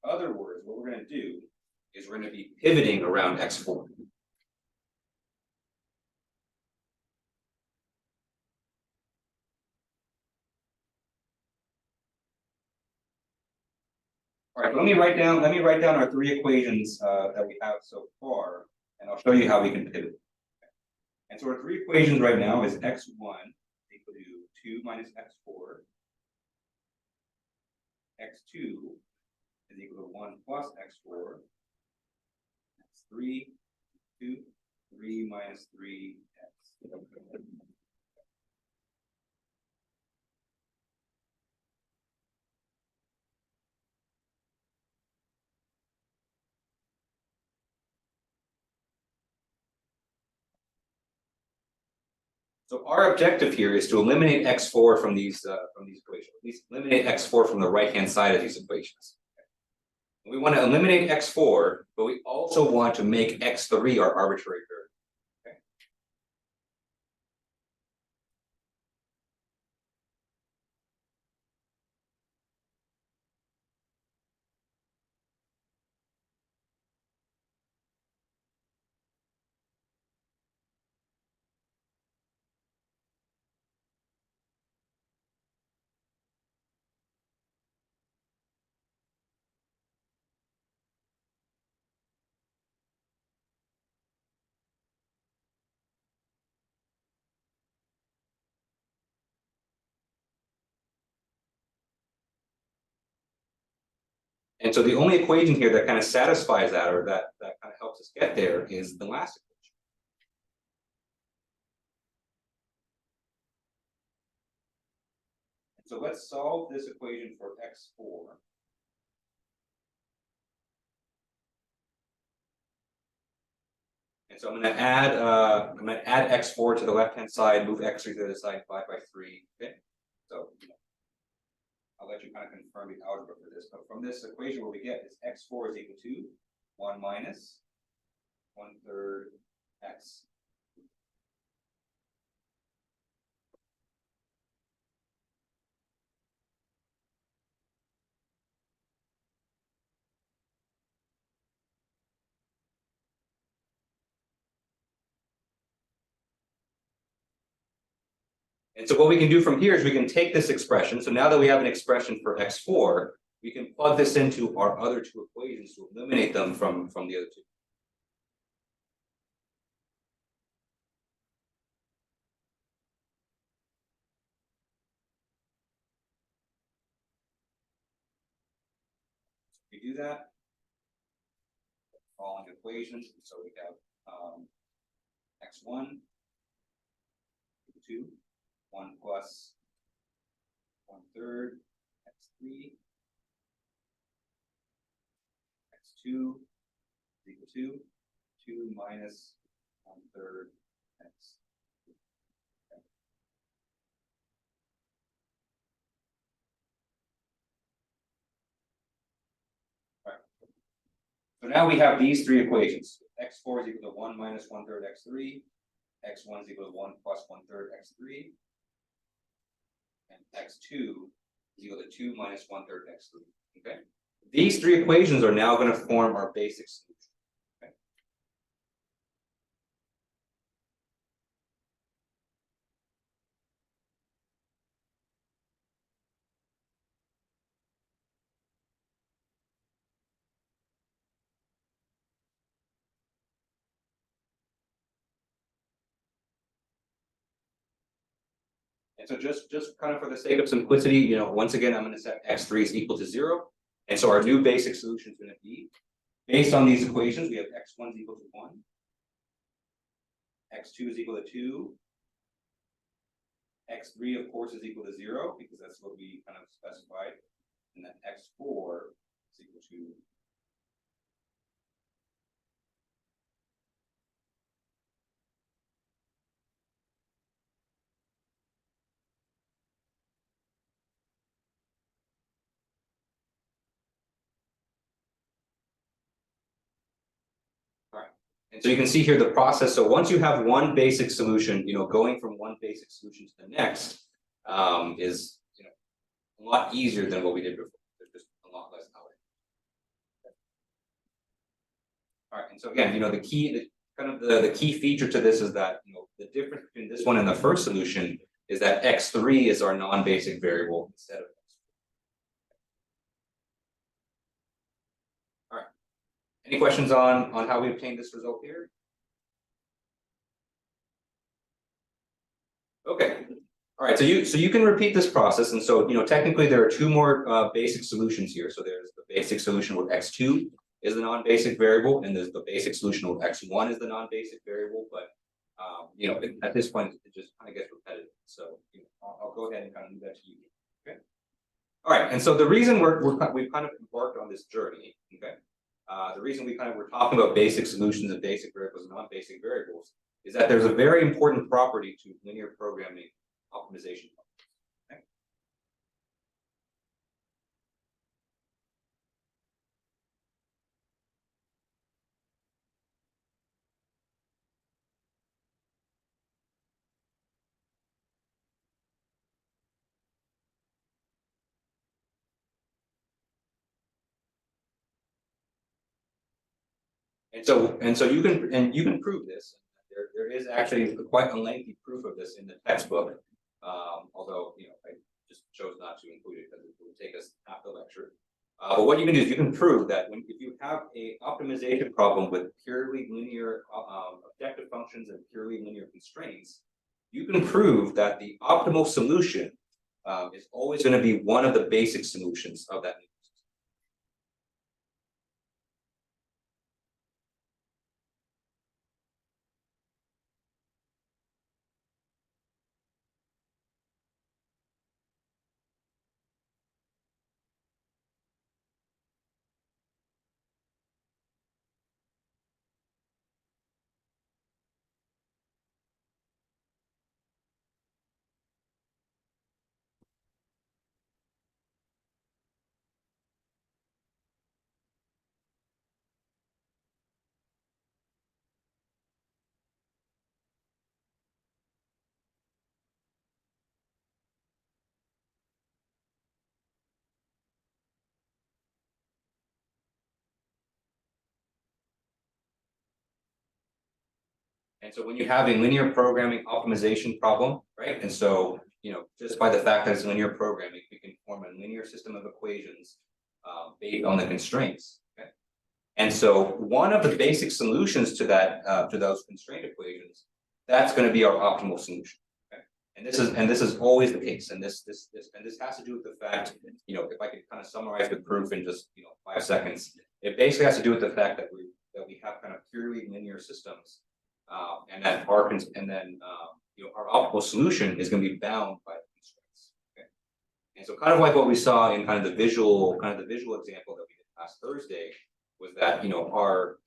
In other words, what we're going to do is we're going to be pivoting around x4. All right, let me write down our three equations that we have so far, and I'll show you how we can pivot. And so our three equations right now is x1 equal to 2 minus x4, x2 is equal to 1 plus x4, x3, 2, 3 minus 3x. So our objective here is to eliminate x4 from these equations. At least eliminate x4 from the right-hand side of these equations. We want to eliminate x4, but we also want to make x3 our arbitrary variable. Okay. And so the only equation here that kind of satisfies that, or that kind of helps us get there, is the last equation. And so let's solve this equation for x4. And so I'm going to add x4 to the left-hand side, move x3 to the other side, divide by 3. Okay. So I'll let you kind of confirm the algebra for this. But from this equation, what we get is x4 is equal to 1 minus 1/3 x. And so what we can do from here is we can take this expression. So now that we have an expression for x4, we can plug this into our other two equations to eliminate them from the other two. So we do that, following equations. So we have x1 equal to 1 plus 1/3 x3, x2 is equal to 2 minus 1/3 x. All right. So now we have these three equations. x4 is equal to 1 minus 1/3 x3, x1 is equal to 1 plus 1/3 x3, and x2 is equal to 2 minus 1/3 x3. Okay. These three equations are now going to form our basic solution. Okay. And so just kind of for the sake of simplicity, once again, I'm going to set x3 is equal to 0. And so our new basic solution is going to be, based on these equations, we have x1 is equal to 1, x2 is equal to 2, x3, of course, is equal to 0, because that's what we kind of specified, and then x4 is equal to And so you can see here the process. So once you have one basic solution, going from one basic solution to the next is a lot easier than what we did before. There's just a lot less knowledge. All right, and so again, the key feature to this is that the difference between this one and the first solution is that x3 is our non-basic variable instead of x. All right. Any questions on how we obtained this result here? Okay. All right. So you can repeat this process, and so technically there are two more basic solutions here. So there's the basic solution with x2 is the non-basic variable, and there's the basic solution with x1 is the non-basic variable. But at this point it just kind of gets repetitive. So I'll go ahead and kind of leave that to you. Okay. All right. And so the reason we've kind of embarked on this journey. Okay. The reason we're talking about basic solutions and basic variables and non-basic variables is that there's a very important property to linear programming optimization. Okay? And so you can prove this. There is actually quite a lengthy proof of this in the textbook. Although I just chose not to include it because it would take us half the lecture. But what you can do is you can prove that if you have a optimization problem with purely linear objective functions and purely linear constraints, you can prove that the optimal solution is always going to be one of the basic solutions of that. And so when you have a linear programming optimization problem, right? And so, just by the fact that it's linear programming, we can form a linear system of equations based on the constraints. Okay? And so one of the basic solutions to that, to those constraint equations, that's going to be our optimal solution. Okay? And this is always the case. And this has to do with the fact, if I could kind of summarize the proof in just 5 seconds, it basically has to do with the fact that we have kind of purely linear systems. And that our optimal solution is going to be bound by the constraints. Okay? And so kind of like what we saw in kind of the visual example that we did last Thursday was that our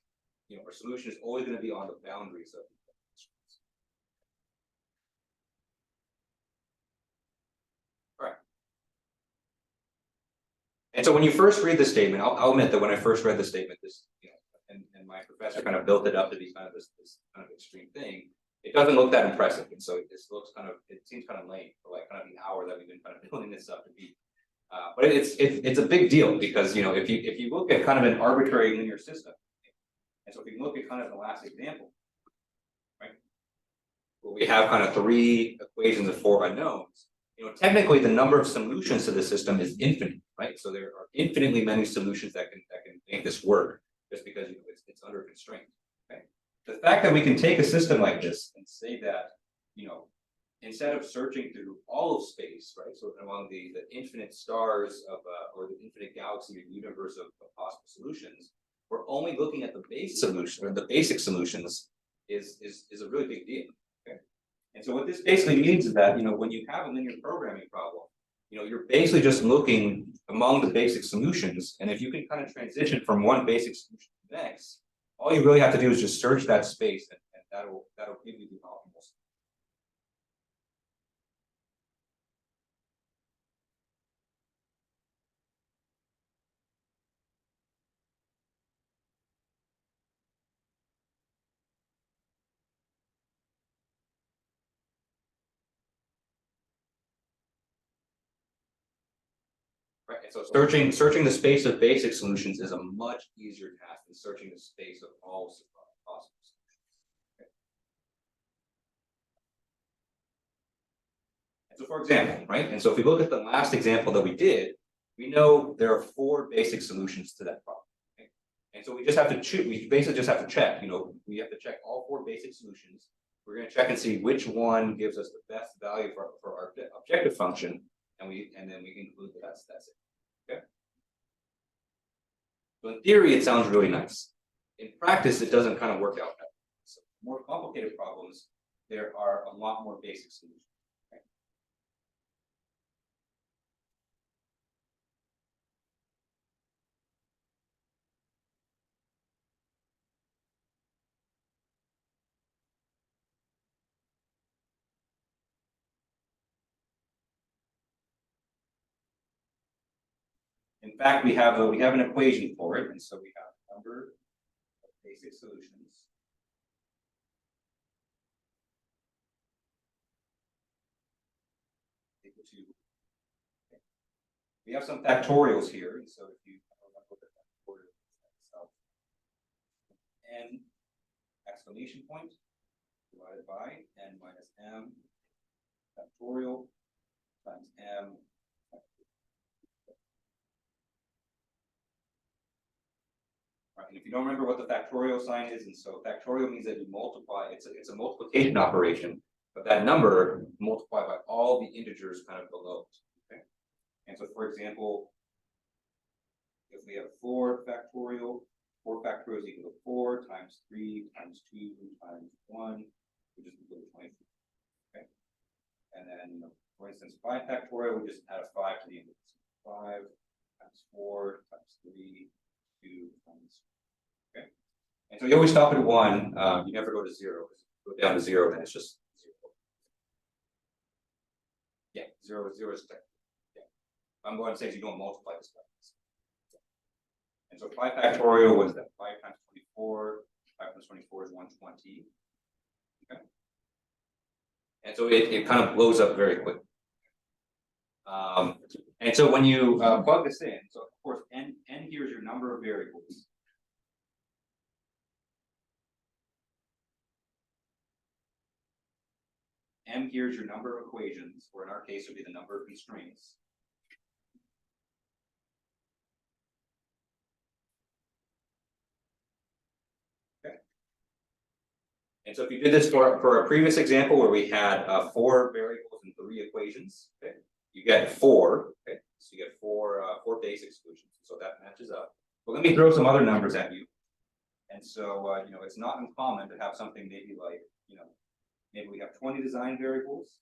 solution is always going to be on the boundaries of the constraints. All right. And so when you first read the statement, I'll admit that when I first read the statement, and my professor kind of built it up to be kind of this kind of extreme thing. It doesn't look that impressive, and so it seems kind of lame for like kind of the hour that we've been kind of building this up to be. But it's a big deal because if you look at kind of an arbitrary linear system, and so if you look at kind of the last example, right, where we have kind of 3 equations of 4 unknowns. Technically the number of solutions to the system is infinite, right? So there are infinitely many solutions that can make this work. Just because it's under constraint. Okay. The fact that we can take a system like this and say that, instead of searching through all of space, right? So among the infinite stars of or the infinite galaxy or universe of possible solutions, we're only looking at the base solution or the basic solutions is a really big deal. Okay. And so what this basically means is that when you have a linear programming problem, you're basically just looking among the basic solutions, and if you can kind of transition from one basic solution to the next, all you really have to do is just search that space, and that'll give you the optimal solution. Right, and so searching the space of basic solutions is a much easier task than searching the space of all possible solutions. Okay. And so, for example, right, and so if we look at the last example that we did, we know there are 4 basic solutions to that problem. Okay? And so we just have to choose. We basically just have to check. We have to check all 4 basic solutions. We're going to check and see which one gives us the best value for our objective function, and then we conclude that that's it. Okay. So in theory, it sounds really nice. In practice, it doesn't kind of work out that way. So more complicated problems, there are a lot more basic solutions. Okay? In fact, we have an equation for it, and so we have a number of basic solutions. Equal to, okay. We have some factorials here, and so if you remember what the factorial is itself, n exclamation point divided by n minus m factorial times m. Right, and if you don't remember what the factorial sign is, and so factorial means that you multiply, it's a multiplication operation, but that number multiplied by all the integers kind of below it. Okay. And so for example, if we have 4 factorial, 4 factorial is equal to 4 times 3 times 2 times 1, which is equal to 23. Okay. And then, for instance, 5 factorial, we just add a 5 to the end of this. 5 times 4 times 3, 2 times. Okay. And so you always stop at 1. You never go to 0. Because if you go down to 0, then it's just 0. Yeah, 0 is 0 is yeah. I'm going to say you don't multiply this by this. And so 5 factorial, what is that? 5 times 24. 5 times 24 is 120. Okay. And so it kind of blows up very quickly. And so when you plug this in, so of course, n here is your number of variables. M here is your number of equations, or in our case, would be the number of constraints. Okay. And so if you did this for a previous example where we had 4 variables and 3 equations, okay, you get 4. Okay, so you get 4 basic solutions. So that matches up. But let me throw some other numbers at you. And so it's not uncommon to have something maybe like maybe we have 20 design variables.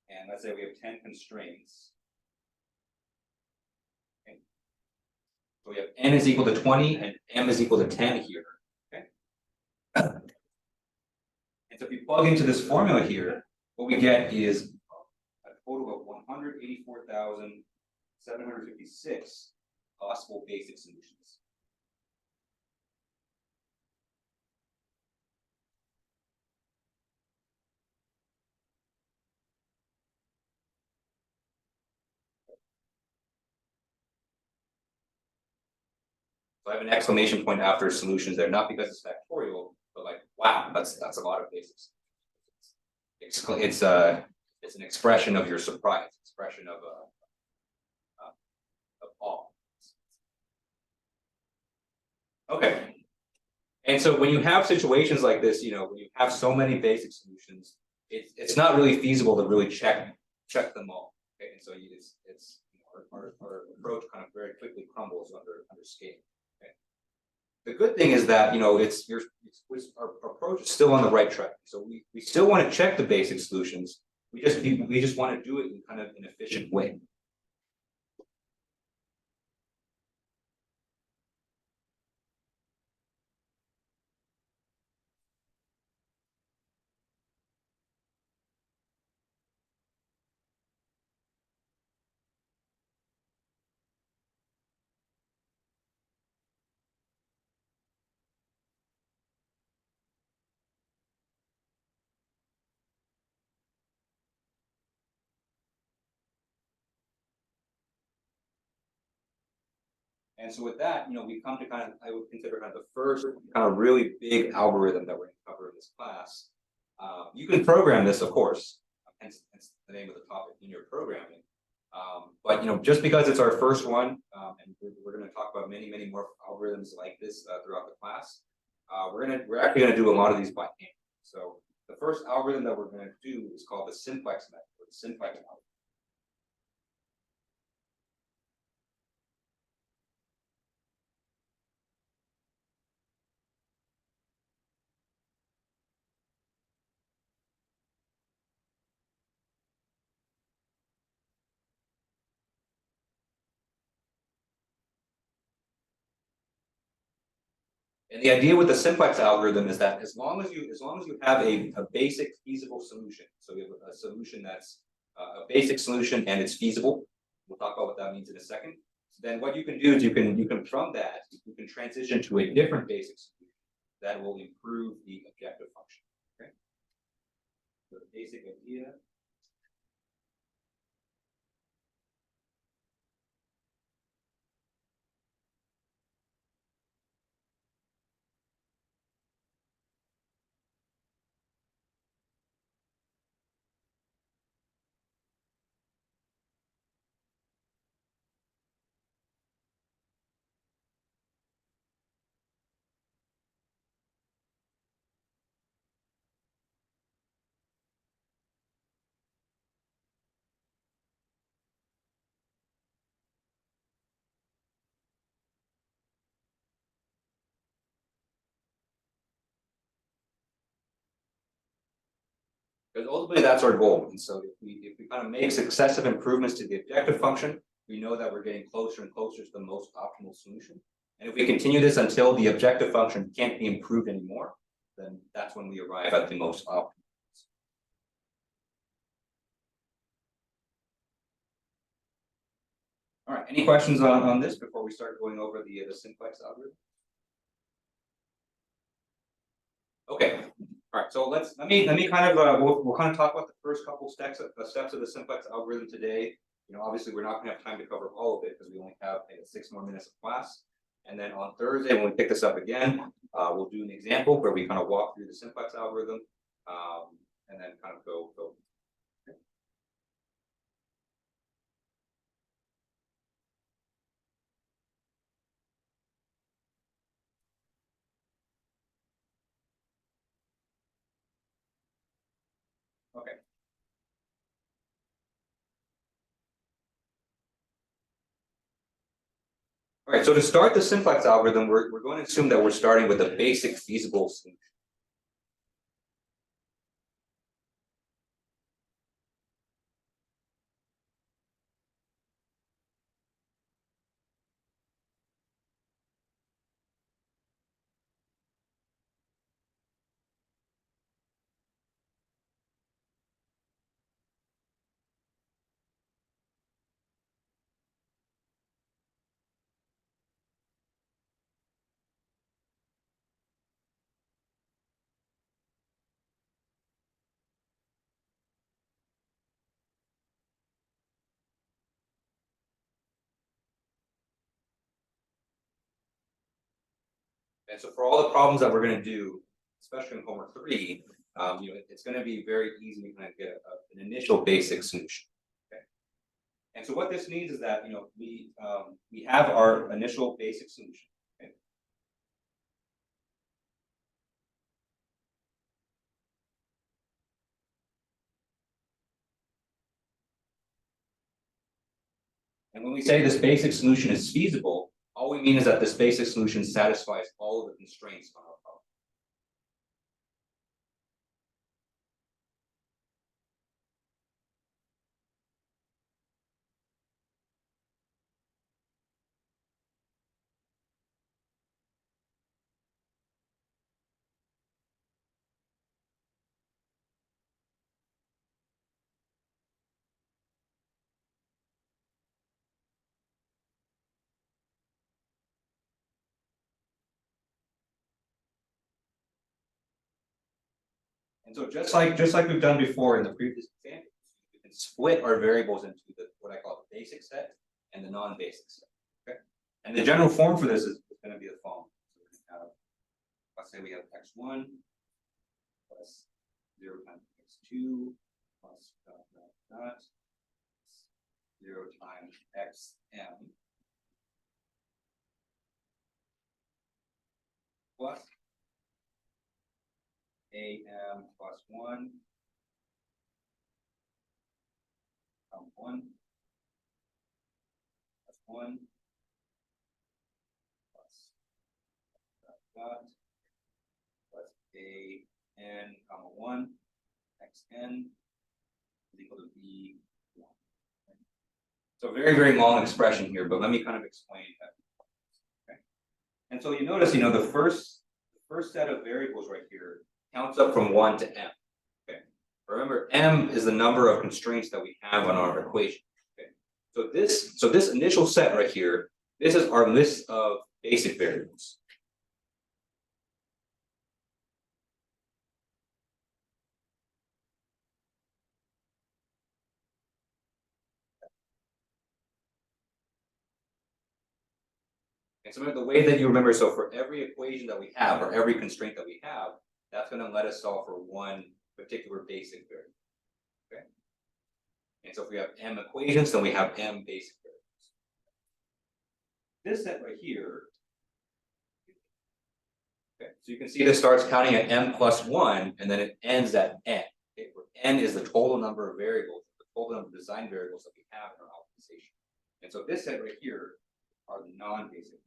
And let's say we have 10 constraints. Okay. So we have n is equal to 20 and m is equal to 10 here. Okay. And so if you plug into this formula here, what we get is a total of 184,756 possible basic solutions. So I have an exclamation point after solutions there, not because it's factorial, but like, wow, that's a lot of basics. It's an expression of your surprise, expression of awe. Okay. And so when you have situations like this, when you have so many basic solutions, it's not really feasible to really check them all. Okay, and so our approach kind of very quickly crumbles under scale. Okay. The good thing is that our approach is still on the right track. So we still want to check the basic solutions. We just want to do it in kind of an efficient way. And so with that, we come to I would consider the first kind of really big algorithm that we're going to cover in this class. You can program this, of course, hence the name of the topic in your programming. But just because it's our first one, and we're going to talk about many more algorithms like this throughout the class, we're actually going to do a lot of these by hand. So the first algorithm that we're going to do is called the simplex method, or the simplex algorithm. And the idea with the simplex algorithm is that as long as you have a basic feasible solution, so you have a solution that's a basic solution and it's feasible. We'll talk about what that means in a second. So then what you can do is you can from that you can transition to a different basic solution that will improve the objective function. Okay. So the basic idea. Because ultimately that's our goal. And so if we kind of make successive improvements to the objective function, we know that we're getting closer and closer to the most optimal solution. And if we continue this until the objective function can't be improved anymore, then that's when we arrive at the most optimal. All right, any questions on this before we start going over the simplex algorithm? Okay. All right, so let me kind of we'll kind of talk about the first couple steps of the simplex algorithm today. Obviously we're not going to have time to cover all of it because we only have 6 more minutes of class. And then on Thursday when we pick this up again, we'll do an example where we kind of walk through the simplex algorithm, and then kind of go. Okay. All right, so to start the simplex algorithm, we're going to assume that we're starting with a basic feasible solution. And so for all the problems that we're going to do, especially in homework 3, it's going to be very easy to kind of get an initial basic solution. Okay. And so what this means is that we have our initial basic solution. Okay. And when we say this basic solution is feasible, all we mean is that this basic solution satisfies all of the constraints on our problem. And so just like we've done before in the previous example, we can split our variables into what I call the basic set and the non-basic set. Okay. And the general form for this is going to be the following. So we're going to have, let's say we have x1 plus 0 times x2 plus dot, dot, dot, 0 times xm plus am plus 1 1 plus 1 plus dot plus a n comma 1 xn is equal to b1. So very, very long expression here, but let me kind of explain that. Okay. And so you notice, the first set of variables right here counts up from 1 to m. Okay. Remember, m is the number of constraints that we have on our equation. Okay. So this initial set right here, this is our list of basic variables. And so the way that you remember, so for every equation that we have, or every constraint that we have, that's going to let us solve for one particular basic variable. Okay. And so if we have m equations, then we have m basic variables. This set right here, okay, so you can see this starts counting at m plus 1, and then it ends at n. Okay, where n is the total number of variables, the total number of design variables that we have in our optimization. And so this set right here are the non-basic.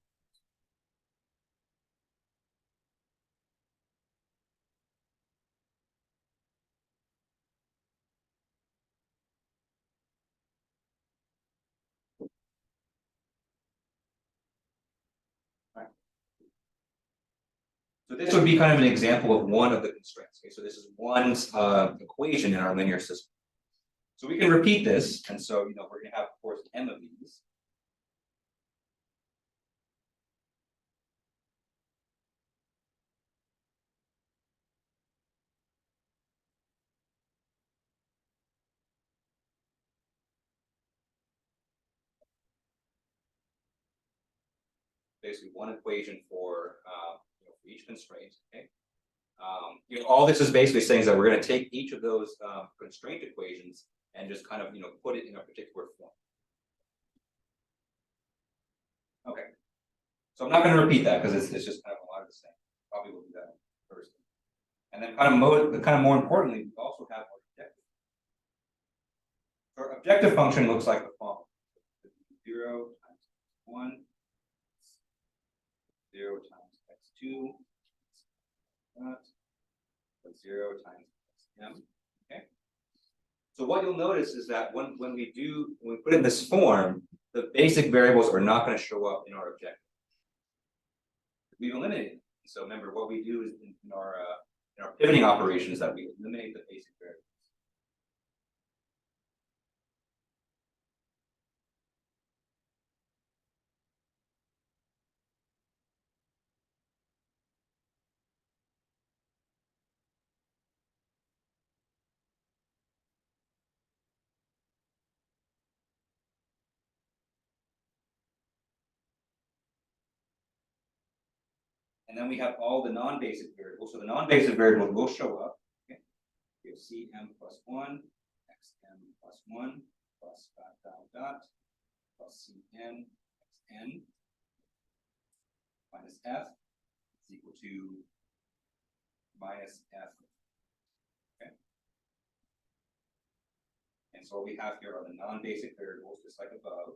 So this would be kind of an example of one of the constraints. Okay, so this is one equation in our linear system. So we can repeat this, and so we're going to have, of course, m of these. Basically, one equation for for each constraint. Okay. All this is basically saying is that we're going to take each of those constraint equations and just kind of put it in a particular form. Okay. So I'm not going to repeat that because it's just kind of a lot of the same. Probably will do that first. And then kind of more importantly, we also have our objective. Our objective function looks like the following: 0 times 1, 0 times x2, plus 0 times xm. Okay. So what you'll notice is that when we put it in this form, the basic variables are not going to show up in our objective. We've eliminated them. So remember, what we do is in our pivoting operation is that we eliminate the basic variables. And then we have all the non-basic variables. So the non-basic variables will show up. Okay. We have cm plus 1, xm plus 1, plus dot, dot, dot, plus cn, xn, minus f is equal to minus f. Okay. And so what we have here are the non-basic variables, just like above.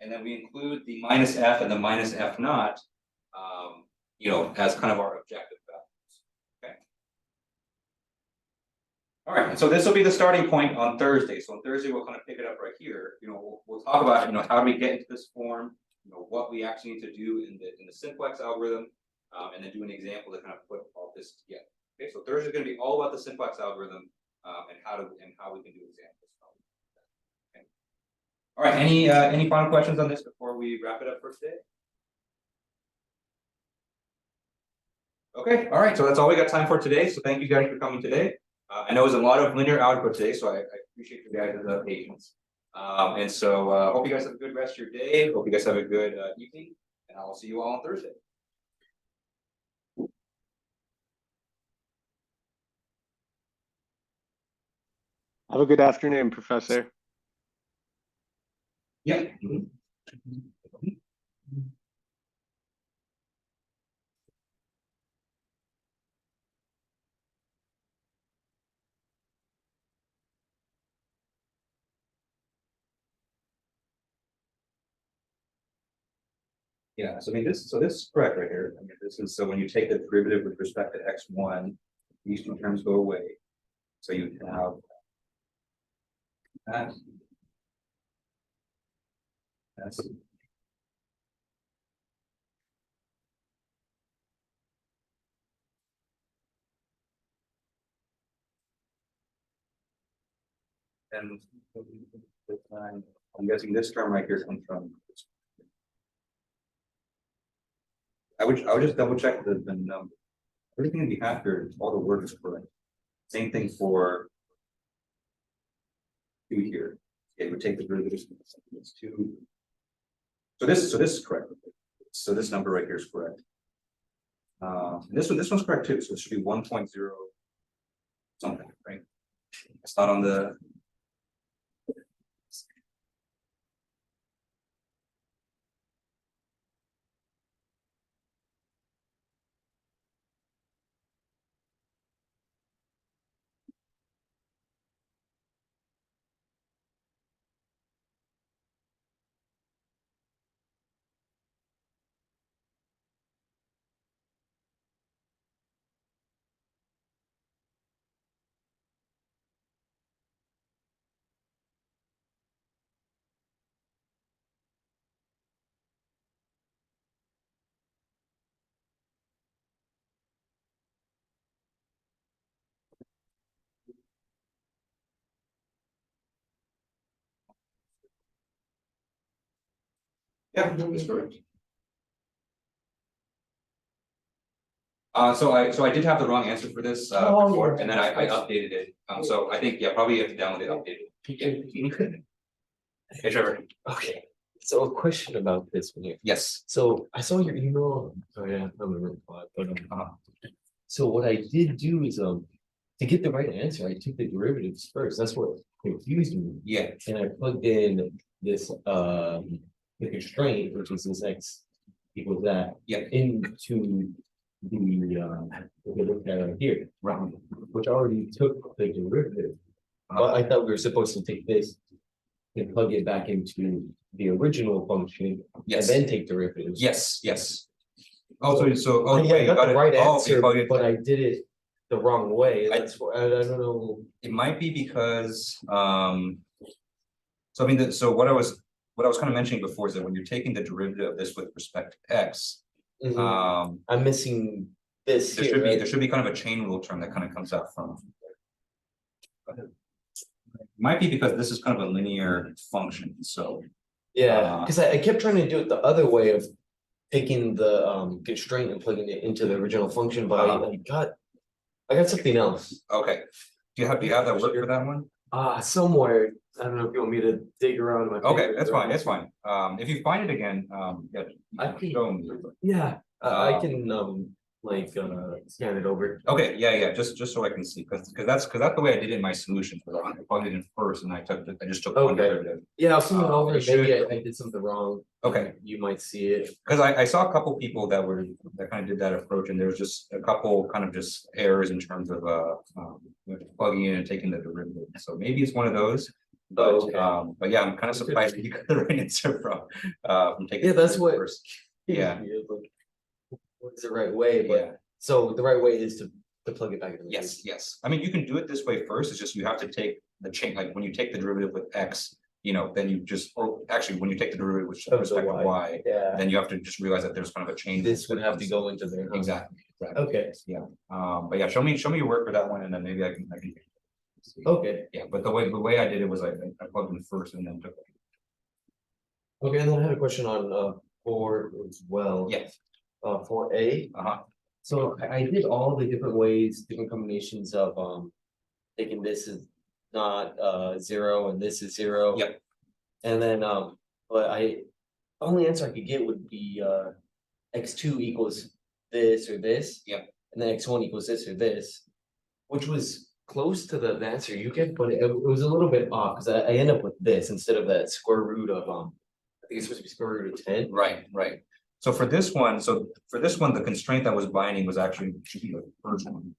And then we include the minus f and the minus f naught, as kind of our objective values. Okay. All right, and so this will be the starting point on Thursday. So on Thursday, we'll kind of pick it up right here. We'll talk about how do we get into this form, what we actually need to do in the simplex algorithm, and then do an example to kind of put all this together. Okay, so Thursday is going to be all about the simplex algorithm and how we can do examples. Okay. All right, any final questions on this before we wrap it up for today? Okay, all right, so that's all we got time for today. So thank you guys for coming today. I know it's a lot of linear algebra today, so I appreciate you guys' patience. And so hope you guys have a good rest of your day. Hope you guys have a good evening, and I will see you all on Thursday. Have a good afternoon, Professor. Yeah. Yeah, so I mean this is correct right here. I mean, this is so when you take the derivative with respect to x1, these two terms go away. So you have that. That's and I'm guessing this term right here comes from. I would just double check the number. Everything in behalf here, all the word is correct. Same thing for 2 here. It would take the derivative. It's 2. So this is correct. So this number right here is correct. This one's correct too. So it should be 1.0 something, right? It's not on the. Yeah, that's correct. So I did have the wrong answer for this before, and then I updated it. So I think probably you have to download it updated. Hey Trevor. Okay, so a question about this one here. Yes. So I saw your email. Oh yeah, I'm gonna reply. But so what I did do is to get the right answer, I took the derivatives first. That's what confused me. Yeah. And I plugged in this the constraint, which is this x equals that, into the look at right here, which already took the derivative. But I thought we were supposed to take this and plug it back into the original function, and then take derivatives. Yes. Oh, so Yeah, I got the right answer, Oh, but I did it the wrong way. That's why I don't know. It might be because so I mean so what I was kind of mentioning before is that when you're taking the derivative of this with respect to x, I'm missing this. There should be kind of a chain rule term that kind of comes out from. Might be because this is kind of a linear function, so. Yeah, because I kept trying to do it the other way of taking the constraint and plugging it into the original function, but I got something else. Okay. Do you have that work for that one? Somewhere. I don't know if you want me to dig around in my Okay, that's fine. That's fine. If you find it again, I can show me. Yeah, I can scan it over. Okay, yeah, just so I can see, because that's the way I did it in my solution. I plugged it in first, and I just took one derivative. Yeah, I'll send it over. Maybe I did something wrong. Okay, you might see it because I saw a couple people that kind of did that approach, and there was just a couple kind of just errors in terms of plugging in and taking the derivative. So maybe it's one of those. But yeah, I'm kind of surprised that you got the right answer from taking. Yeah, that's what. First. Yeah. What's the right way? But so the right way is to plug it back in. Yes. I mean, you can do it this way first. It's just you have to take the chain. Like when you take the derivative with x, then you just, or actually when you take the derivative with respect to y, then you have to just realize that there's kind of a chain. This would have to go into there. Exactly. Okay. Yeah. But yeah, show me your work for that one, and then maybe I can. Okay. Yeah, but the way I did it was I plugged in first and then took it. Okay, and then I had a question on 4 as well. Yes. 4A. So I did all the different ways, different combinations of thinking this is not zero and this is zero. Yep. And then but only answer I could get would be x2 equals this or this. Yep. And then x1 equals this or this, which was close to the answer you get, but it was a little bit off because I end up with this instead of that square root of I think it's supposed to be square root of 10. Right, right. So for this one, the constraint that was binding was actually should be the first one.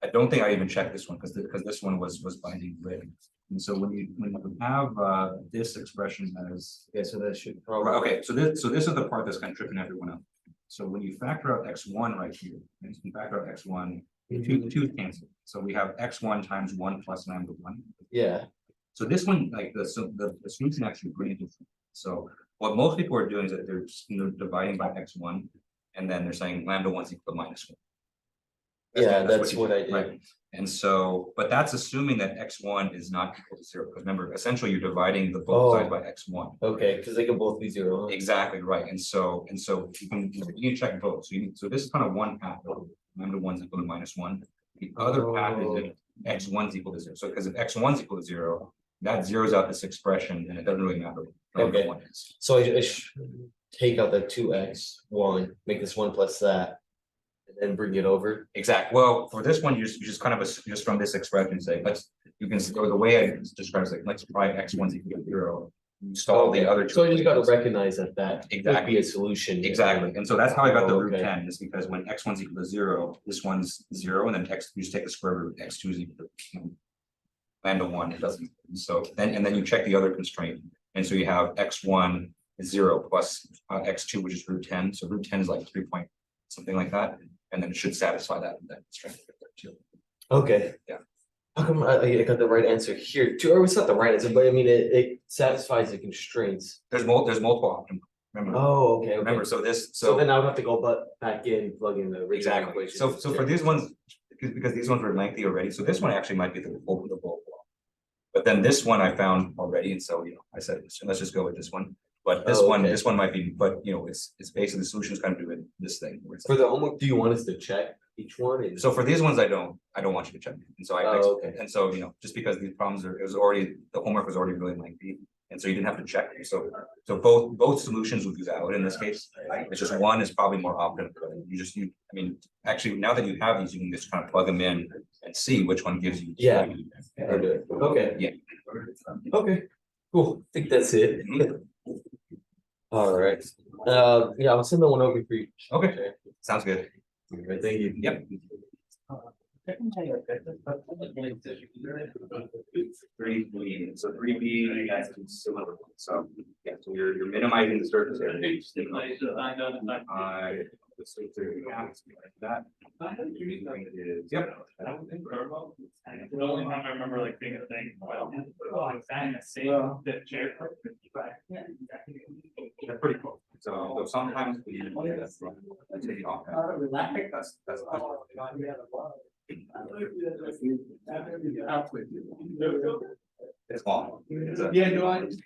I don't think I even checked this one because this one was binding already. And so when you have this expression as Yeah, so that should probably. okay, so this is the part that's kind of tripping everyone up. So when you factor out x1 right here, and you can factor out x1, two cancel. So we have x1 times 1 plus lambda 1. Yeah. So this one, like the solution actually pretty different. So what most people are doing is that they're just, dividing by x1, and then they're saying lambda 1 is equal to minus 1. That's what I did. Right. And so, but that's assuming that x1 is not equal to 0. Because remember, essentially you're dividing the both sides by x1. Okay, because they can both be 0. Exactly right. And so you can check both. So this is kind of one path. Lambda 1 is equal to minus 1. The other path is that x1 is equal to 0. So because if x1 is equal to 0, that zeroes out this expression, and it doesn't really matter what Okay. 1 is. So I should take out the 2x1, make this 1 plus that, and then bring it over. Exactly. Well, for this one, you just kind of just from this expression say, you can go the way I described is like, let's try x1 is equal to 0. Install the other two. So you just got to recognize that could Exactly. be a solution. Exactly. And so that's how I got the root Okay. 10 is because when x1 is equal to 0, this one's 0, and then you just take the square root, x2 is equal to lambda 1, it doesn't. So then you check the other constraint. And so you have x1 is 0 plus x2, which is root 10. So root 10 is like 3 point something like that. And then it should satisfy that constraint too. Okay. Yeah. How come I got the right answer here too? Or it's not the right answer, but I mean it satisfies the constraints. There's multiple options. Remember? Oh, okay. Remember, so then I would have to go back in, plug in the original exactly. equation. So for these ones, because these ones were lengthy already, so this one actually might be the bulk. But then this one I found already, and so I said let's just go with this one. But this one might be, but it's basically the solution is kind of doing this thing. Where it's For the homework, do you want us to check each one? so for these ones, I don't want you to check. And so okay. and so just because these problems the homework was already really lengthy, and so you didn't have to check. So both solutions would be valid in this case. It's just one is probably more optimal. I mean, actually, now that you have these, you can just kind of plug them in and see which one gives you. Yeah. Okay. Yeah. Okay. Cool. I think that's it. All right. Yeah, I'll send that one over for you. Okay. Sounds good. All right, thank you. Yep. 3B, so 3B, similar. So yeah, so you're minimizing the surface area. That. Yep. The only time I remember like being a thing, well, that chair. They're pretty cool. So sometimes we take it off. That's it's long. Yeah, do I? Is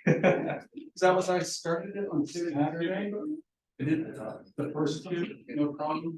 that what I started it on Saturday? I did the first two, no problem.